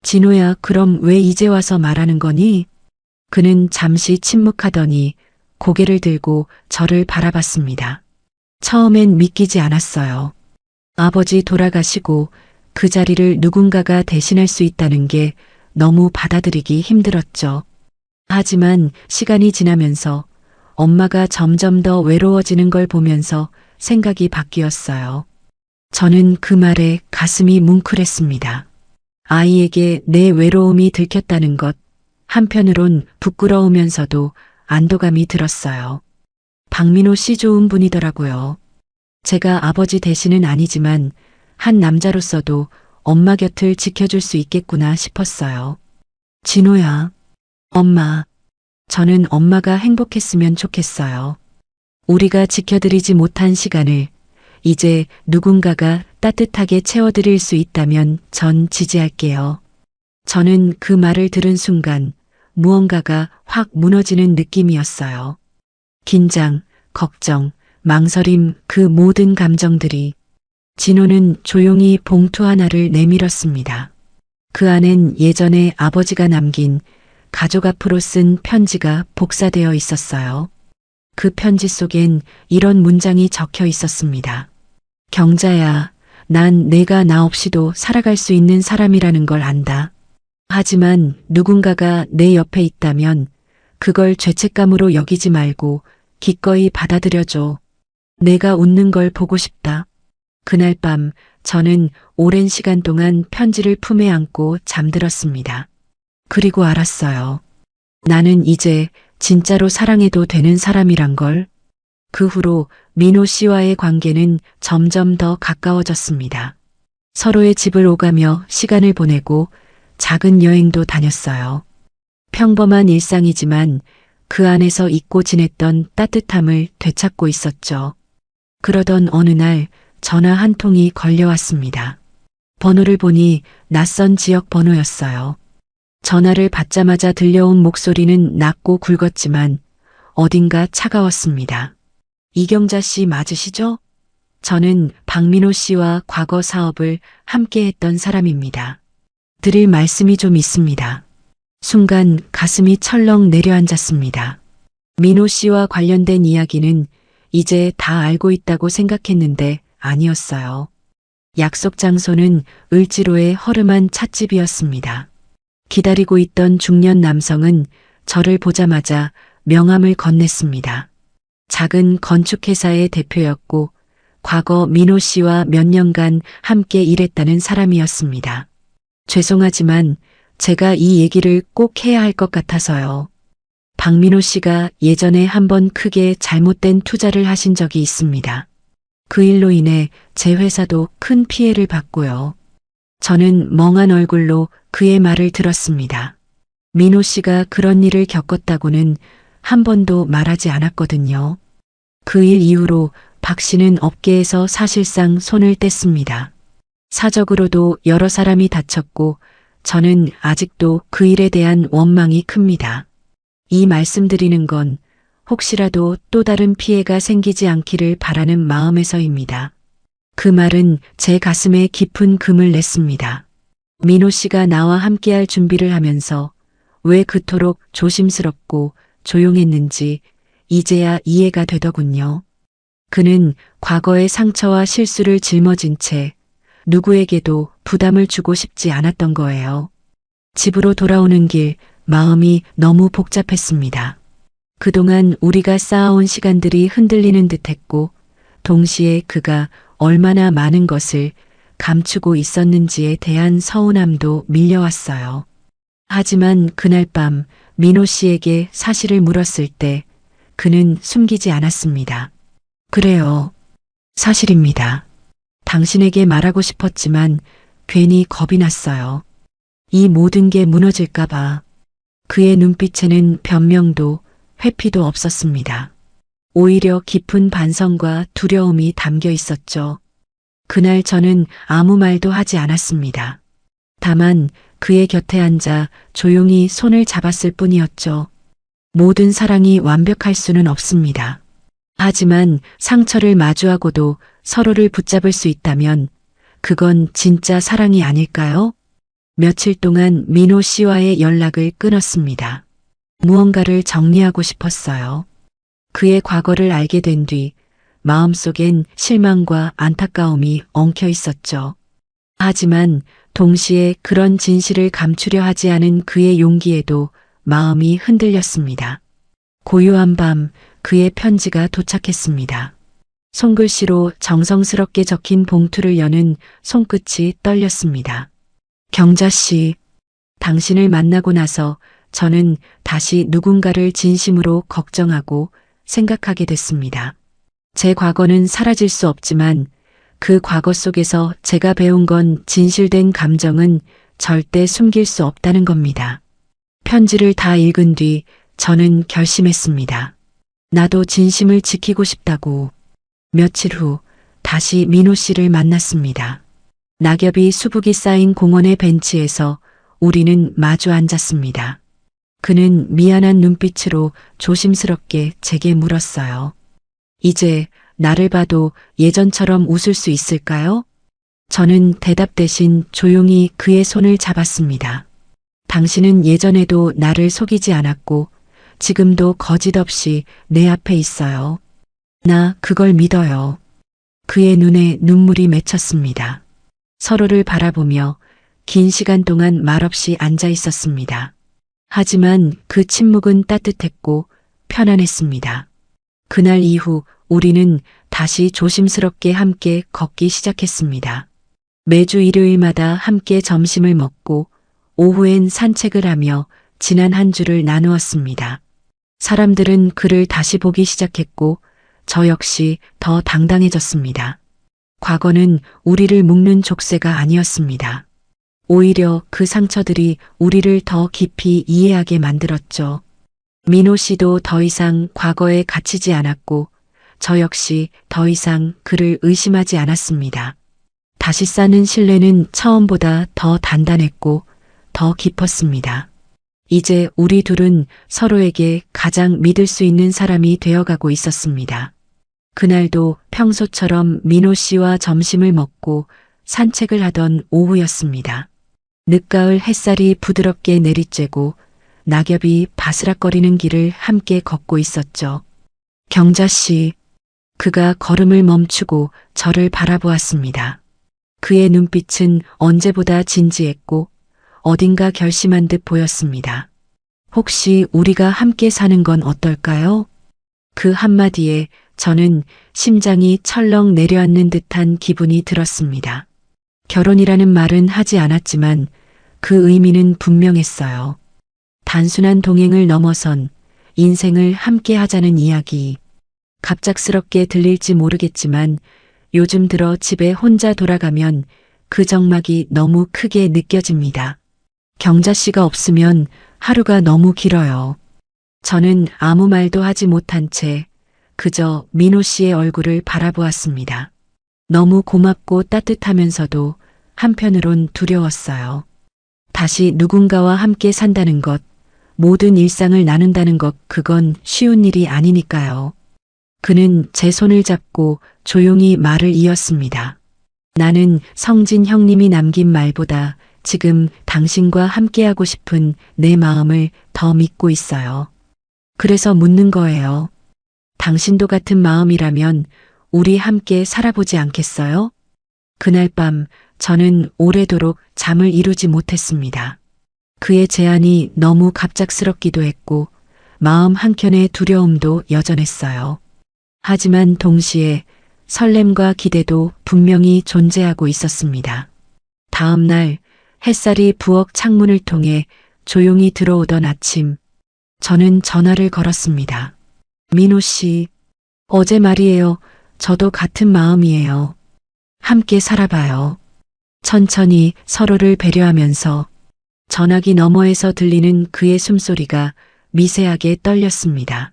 진호야, 그럼 왜 이제 와서 말하는 거니? 그는 잠시 침묵하더니 고개를 들고 저를 바라봤습니다. 처음엔 믿기지 않았어요. 아버지 돌아가시고 그 자리를 누군가가 대신할 수 있다는 게 너무 받아들이기 힘들었죠. 하지만 시간이 지나면서 엄마가 점점 더 외로워지는 걸 보면서 생각이 바뀌었어요. 저는 그 말에 가슴이 뭉클했습니다. 아이에게 내 외로움이 들켰다는 것, 한편으론 부끄러우면서도 안도감이 들었어요. 박민호 씨 좋은 분이더라고요. 제가 아버지 대신은 아니지만 한 남자로서도 엄마 곁을 지켜줄 수 있겠구나 싶었어요. 진호야, 엄마, 저는 엄마가 행복했으면 좋겠어요. 우리가 지켜드리지 못한 시간을 이제 누군가가 따뜻하게 채워드릴 수 있다면 전 지지할게요. 저는 그 말을 들은 순간 무언가가 확 무너지는 느낌이었어요. 긴장, 걱정, 망설임, 그 모든 감정들이. 진호는 조용히 봉투 하나를 내밀었습니다. 그 안엔 예전에 아버지가 남긴 가족 앞으로 쓴 편지가 복사되어 있었어요. 그 편지 속엔 이런 문장이 적혀 있었습니다. 경자야, 난 내가 나 없이도 살아갈 수 있는 사람이라는 걸 안다. 하지만 누군가가 내 옆에 있다면 그걸 죄책감으로 여기지 말고 기꺼이 받아들여줘. 내가 웃는 걸 보고 싶다. 그날 밤 저는 오랜 시간 동안 편지를 품에 안고 잠들었습니다. 그리고 알았어요. 나는 이제 진짜로 사랑해도 되는 사람이란 걸. 그 후로 민호 씨와의 관계는 점점 더 가까워졌습니다. 서로의 집을 오가며 시간을 보내고 작은 여행도 다녔어요. 평범한 일상이지만 그 안에서 잊고 지냈던 따뜻함을 되찾고 있었죠. 그러던 어느 날 전화 한 통이 걸려왔습니다. 번호를 보니 낯선 지역 번호였어요. 전화를 받자마자 들려온 목소리는 낮고 굵었지만 어딘가 차가웠습니다. 이경자 씨 맞으시죠? 저는 박민호 씨와 과거 사업을 함께 했던 사람입니다. 드릴 말씀이 좀 있습니다. 순간 가슴이 철렁 내려앉았습니다. 민호 씨와 관련된 이야기는 이제 다 알고 있다고 생각했는데 아니었어요. 약속 장소는 을지로의 허름한 찻집이었습니다. 기다리고 있던 중년 남성은 저를 보자마자 명함을 건넸습니다. 작은 건축회사의 대표였고 과거 민호 씨와 몇 년간 함께 일했다는 사람이었습니다. 죄송하지만 제가 이 얘기를 꼭 해야 할 것 같아서요. 박민호 씨가 예전에 한번 크게 잘못된 투자를 하신 적이 있습니다. 그 일로 인해 제 회사도 큰 피해를 봤고요. 저는 멍한 얼굴로 그의 말을 들었습니다. 민호 씨가 그런 일을 겪었다고는 한 번도 말하지 않았거든요. 그 일 이후로 박 씨는 업계에서 사실상 손을 뗐습니다. 사적으로도 여러 사람이 다쳤고 저는 아직도 그 일에 대한 원망이 큽니다. 이 말씀드리는 건 혹시라도 또 다른 피해가 생기지 않기를 바라는 마음에서입니다. 그 말은 제 가슴에 깊은 금을 냈습니다. 민호 씨가 나와 함께할 준비를 하면서 왜 그토록 조심스럽고 조용했는지 이제야 이해가 되더군요. 그는 과거의 상처와 실수를 짊어진 채 누구에게도 부담을 주고 싶지 않았던 거예요. 집으로 돌아오는 길 마음이 너무 복잡했습니다. 그동안 우리가 쌓아온 시간들이 흔들리는 듯했고 동시에 그가 얼마나 많은 것을 감추고 있었는지에 대한 서운함도 밀려왔어요. 하지만 그날 밤 민호 씨에게 사실을 물었을 때 그는 숨기지 않았습니다. 그래요. 사실입니다. 당신에게 말하고 싶었지만 괜히 겁이 났어요. 이 모든 게 무너질까봐. 그의 눈빛에는 변명도 회피도 없었습니다. 오히려 깊은 반성과 두려움이 담겨 있었죠. 그날 저는 아무 말도 하지 않았습니다. 다만 그의 곁에 앉아 조용히 손을 잡았을 뿐이었죠. 모든 사랑이 완벽할 수는 없습니다. 하지만 상처를 마주하고도 서로를 붙잡을 수 있다면 그건 진짜 사랑이 아닐까요? 며칠 동안 민호 씨와의 연락을 끊었습니다. 무언가를 정리하고 싶었어요. 그의 과거를 알게 된 뒤 마음속엔 실망과 안타까움이 엉켜 있었죠. 하지만 동시에 그런 진실을 감추려 하지 않은 그의 용기에도 마음이 흔들렸습니다. 고요한 밤 그의 편지가 도착했습니다. 손글씨로 정성스럽게 적힌 봉투를 여는 손끝이 떨렸습니다. 경자 씨, 당신을 만나고 나서 저는 다시 누군가를 진심으로 걱정하고 생각하게 됐습니다. 제 과거는 사라질 수 없지만 그 과거 속에서 제가 배운 건 진실된 감정은 절대 숨길 수 없다는 겁니다. 편지를 다 읽은 뒤 저는 결심했습니다. 나도 진심을 지키고 싶다고. 며칠 후 다시 민호 씨를 만났습니다. 낙엽이 수북이 쌓인 공원의 벤치에서 우리는 마주 앉았습니다. 그는 미안한 눈빛으로 조심스럽게 제게 물었어요. 이제 나를 봐도 예전처럼 웃을 수 있을까요? 저는 대답 대신 조용히 그의 손을 잡았습니다. 당신은 예전에도 나를 속이지 않았고 지금도 거짓 없이 내 앞에 있어요. 나 그걸 믿어요. 그의 눈에 눈물이 맺혔습니다. 서로를 바라보며 긴 시간 동안 말없이 앉아 있었습니다. 하지만 그 침묵은 따뜻했고 편안했습니다. 그날 이후 우리는 다시 조심스럽게 함께 걷기 시작했습니다. 매주 일요일마다 함께 점심을 먹고 오후엔 산책을 하며 지난 한 주를 나누었습니다. 사람들은 그를 다시 보기 시작했고 저 역시 더 당당해졌습니다. 과거는 우리를 묶는 족쇄가 아니었습니다. 오히려 그 상처들이 우리를 더 깊이 이해하게 만들었죠. 민호 씨도 더 이상 과거에 갇히지 않았고 저 역시 더 이상 그를 의심하지 않았습니다. 다시 쌓는 신뢰는 처음보다 더 단단했고 더 깊었습니다. 이제 우리 둘은 서로에게 가장 믿을 수 있는 사람이 되어가고 있었습니다. 그날도 평소처럼 민호 씨와 점심을 먹고 산책을 하던 오후였습니다. 늦가을 햇살이 부드럽게 내리쬐고 낙엽이 바스락거리는 길을 함께 걷고 있었죠. 경자 씨, 그가 걸음을 멈추고 저를 바라보았습니다. 그의 눈빛은 언제보다 진지했고 어딘가 결심한 듯 보였습니다. 혹시 우리가 함께 사는 건 어떨까요? 그 한마디에 저는 심장이 철렁 내려앉는 듯한 기분이 들었습니다. 결혼이라는 말은 하지 않았지만 그 의미는 분명했어요. 단순한 동행을 넘어선 인생을 함께 하자는 이야기. 갑작스럽게 들릴지 모르겠지만 요즘 들어 집에 혼자 돌아가면 그 적막이 너무 크게 느껴집니다. 경자 씨가 없으면 하루가 너무 길어요. 저는 아무 말도 하지 못한 채 그저 민호 씨의 얼굴을 바라보았습니다. 너무 고맙고 따뜻하면서도 한편으론 두려웠어요. 다시 누군가와 함께 산다는 것, 모든 일상을 나눈다는 것, 그건 쉬운 일이 아니니까요. 그는 제 손을 잡고 조용히 말을 이었습니다. 나는 성진 형님이 남긴 말보다 지금 당신과 함께하고 싶은 내 마음을 더 믿고 있어요. 그래서 묻는 거예요. 당신도 같은 마음이라면 우리 함께 살아보지 않겠어요? 그날 밤 저는 오래도록 잠을 이루지 못했습니다. 그의 제안이 너무 갑작스럽기도 했고 마음 한켠의 두려움도 여전했어요. 하지만 동시에 설렘과 기대도 분명히 존재하고 있었습니다. 다음 날 햇살이 부엌 창문을 통해 조용히 들어오던 아침, 저는 전화를 걸었습니다. 민호 씨, 어제 말이에요. 저도 같은 마음이에요. 함께 살아봐요. 천천히 서로를 배려하면서 전화기 너머에서 들리는 그의 숨소리가 미세하게 떨렸습니다.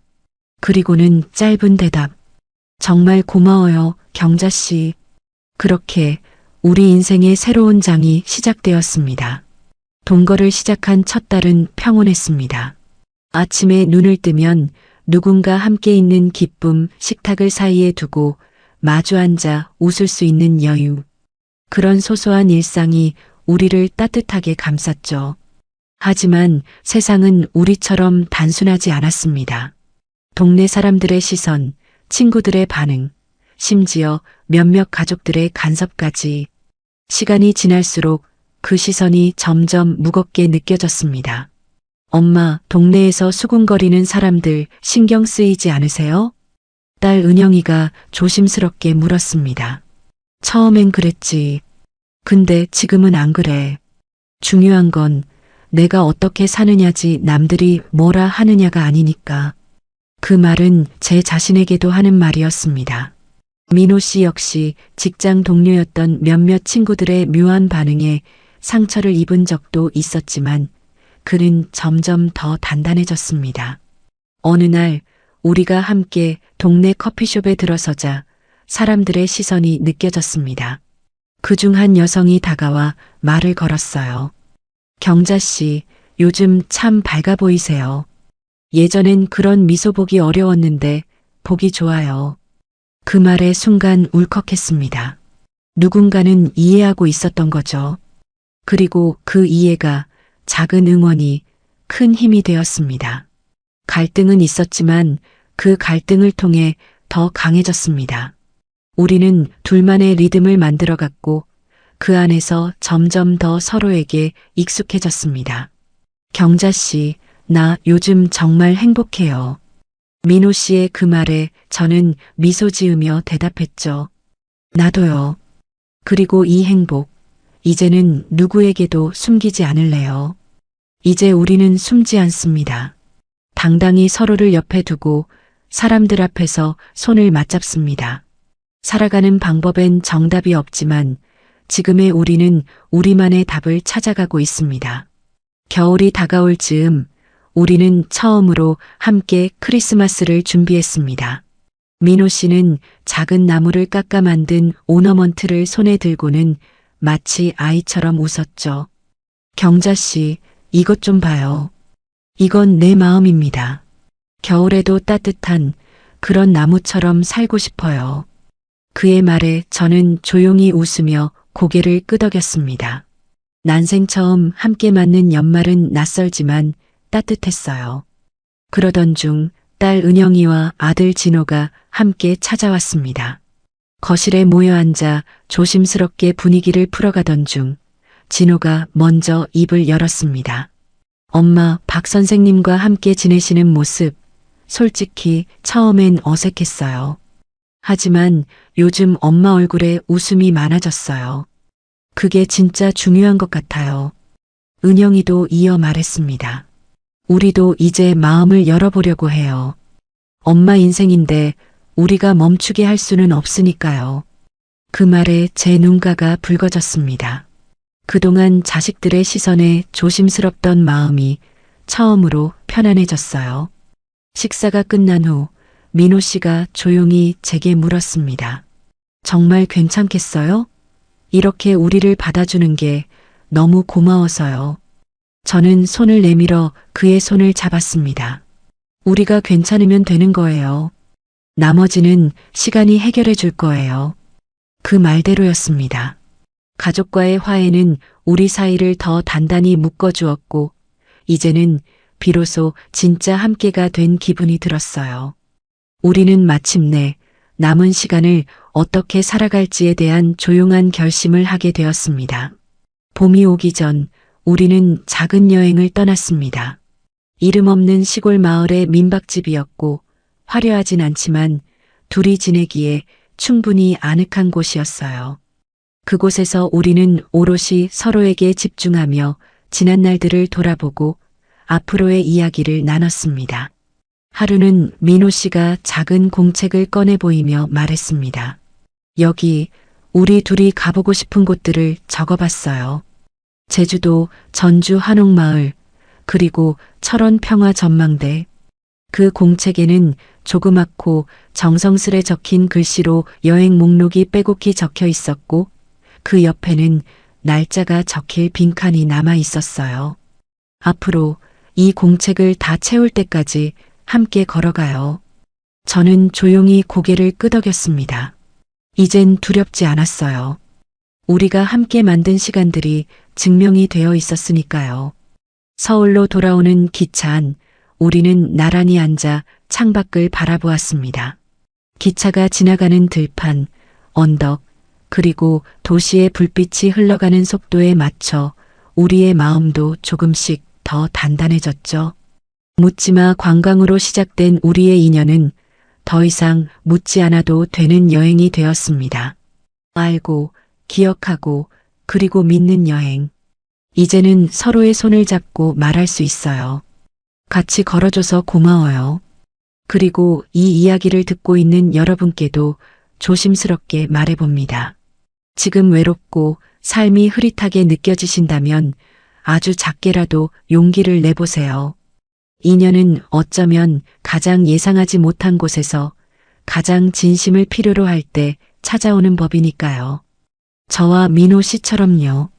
그리고는 짧은 대답. 정말 고마워요, 경자 씨. 그렇게 우리 인생의 새로운 장이 시작되었습니다. 동거를 시작한 첫 달은 평온했습니다. 아침에 눈을 뜨면 누군가 함께 있는 기쁨, 식탁을 사이에 두고 마주 앉아 웃을 수 있는 여유. 그런 소소한 일상이 우리를 따뜻하게 감쌌죠. 하지만 세상은 우리처럼 단순하지 않았습니다. 동네 사람들의 시선, 친구들의 반응, 심지어 몇몇 가족들의 간섭까지. 시간이 지날수록 그 시선이 점점 무겁게 느껴졌습니다. 엄마, 동네에서 수군거리는 사람들 신경 쓰이지 않으세요? 딸 은영이가 조심스럽게 물었습니다. 처음엔 그랬지. 근데 지금은 안 그래. 중요한 건 내가 어떻게 사느냐지 남들이 뭐라 하느냐가 아니니까. 그 말은 제 자신에게도 하는 말이었습니다. 민호 씨 역시 직장 동료였던 몇몇 친구들의 묘한 반응에 상처를 입은 적도 있었지만 그는 점점 더 단단해졌습니다. 어느 날 우리가 함께 동네 커피숍에 들어서자 사람들의 시선이 느껴졌습니다. 그중 한 여성이 다가와 말을 걸었어요. 경자 씨, 요즘 참 밝아 보이세요. 예전엔 그런 미소 보기 어려웠는데 보기 좋아요. 그 말에 순간 울컥했습니다. 누군가는 이해하고 있었던 거죠. 그리고 그 이해가 작은 응원이 큰 힘이 되었습니다. 갈등은 있었지만 그 갈등을 통해 더 강해졌습니다. 우리는 둘만의 리듬을 만들어갔고 그 안에서 점점 더 서로에게 익숙해졌습니다. 경자 씨, 나 요즘 정말 행복해요. 민호 씨의 그 말에 저는 미소 지으며 대답했죠. 나도요. 그리고 이 행복, 이제는 누구에게도 숨기지 않을래요. 이제 우리는 숨지 않습니다. 당당히 서로를 옆에 두고 사람들 앞에서 손을 맞잡습니다. 살아가는 방법엔 정답이 없지만 지금의 우리는 우리만의 답을 찾아가고 있습니다. 겨울이 다가올 즈음 우리는 처음으로 함께 크리스마스를 준비했습니다. 민호 씨는 작은 나무를 깎아 만든 오너먼트를 손에 들고는 마치 아이처럼 웃었죠. 경자 씨, 이것 좀 봐요. 이건 내 마음입니다. 겨울에도 따뜻한 그런 나무처럼 살고 싶어요. 그의 말에 저는 조용히 웃으며 고개를 끄덕였습니다. 난생 처음 함께 맞는 연말은 낯설지만 따뜻했어요. 그러던 중 딸 은영이와 아들 진호가 함께 찾아왔습니다. 거실에 모여 앉아 조심스럽게 분위기를 풀어가던 중 진호가 먼저 입을 열었습니다. 엄마, 박 선생님과 함께 지내시는 모습, 솔직히 처음엔 어색했어요. 하지만 요즘 엄마 얼굴에 웃음이 많아졌어요. 그게 진짜 중요한 것 같아요. 은영이도 이어 말했습니다. 우리도 이제 마음을 열어보려고 해요. 엄마 인생인데 우리가 멈추게 할 수는 없으니까요. 그 말에 제 눈가가 붉어졌습니다. 그동안 자식들의 시선에 조심스럽던 마음이 처음으로 편안해졌어요. 식사가 끝난 후 민호 씨가 조용히 제게 물었습니다. 정말 괜찮겠어요? 이렇게 우리를 받아주는 게 너무 고마워서요. 저는 손을 내밀어 그의 손을 잡았습니다. 우리가 괜찮으면 되는 거예요. 나머지는 시간이 해결해 줄 거예요. 그 말대로였습니다. 가족과의 화해는 우리 사이를 더 단단히 묶어주었고, 이제는 비로소 진짜 함께가 된 기분이 들었어요. 우리는 마침내 남은 시간을 어떻게 살아갈지에 대한 조용한 결심을 하게 되었습니다. 봄이 오기 전 우리는 작은 여행을 떠났습니다. 이름 없는 시골 마을의 민박집이었고 화려하진 않지만 둘이 지내기에 충분히 아늑한 곳이었어요. 그곳에서 우리는 오롯이 서로에게 집중하며 지난 날들을 돌아보고 앞으로의 이야기를 나눴습니다. 하루는 민호 씨가 작은 공책을 꺼내 보이며 말했습니다. 여기 우리 둘이 가보고 싶은 곳들을 적어봤어요. 제주도, 전주 한옥마을, 그리고 철원 평화 전망대. 그 공책에는 조그맣고 정성스레 적힌 글씨로 여행 목록이 빼곡히 적혀 있었고 그 옆에는 날짜가 적힐 빈칸이 남아 있었어요. 앞으로 이 공책을 다 채울 때까지 함께 걸어가요. 저는 조용히 고개를 끄덕였습니다. 이젠 두렵지 않았어요. 우리가 함께 만든 시간들이 증명이 되어 있었으니까요. 서울로 돌아오는 기차 안, 우리는 나란히 앉아 창밖을 바라보았습니다. 기차가 지나가는 들판, 언덕, 그리고 도시의 불빛이 흘러가는 속도에 맞춰 우리의 마음도 조금씩 더 단단해졌죠. 묻지마 관광으로 시작된 우리의 인연은 더 이상 묻지 않아도 되는 여행이 되었습니다. 알고, 기억하고, 그리고 믿는 여행. 이제는 서로의 손을 잡고 말할 수 있어요. 같이 걸어줘서 고마워요. 그리고 이 이야기를 듣고 있는 여러분께도 조심스럽게 말해봅니다. 지금 외롭고 삶이 흐릿하게 느껴지신다면 아주 작게라도 용기를 내보세요. 인연은 어쩌면 가장 예상하지 못한 곳에서 가장 진심을 필요로 할 때 찾아오는 법이니까요. 저와 민호 씨처럼요.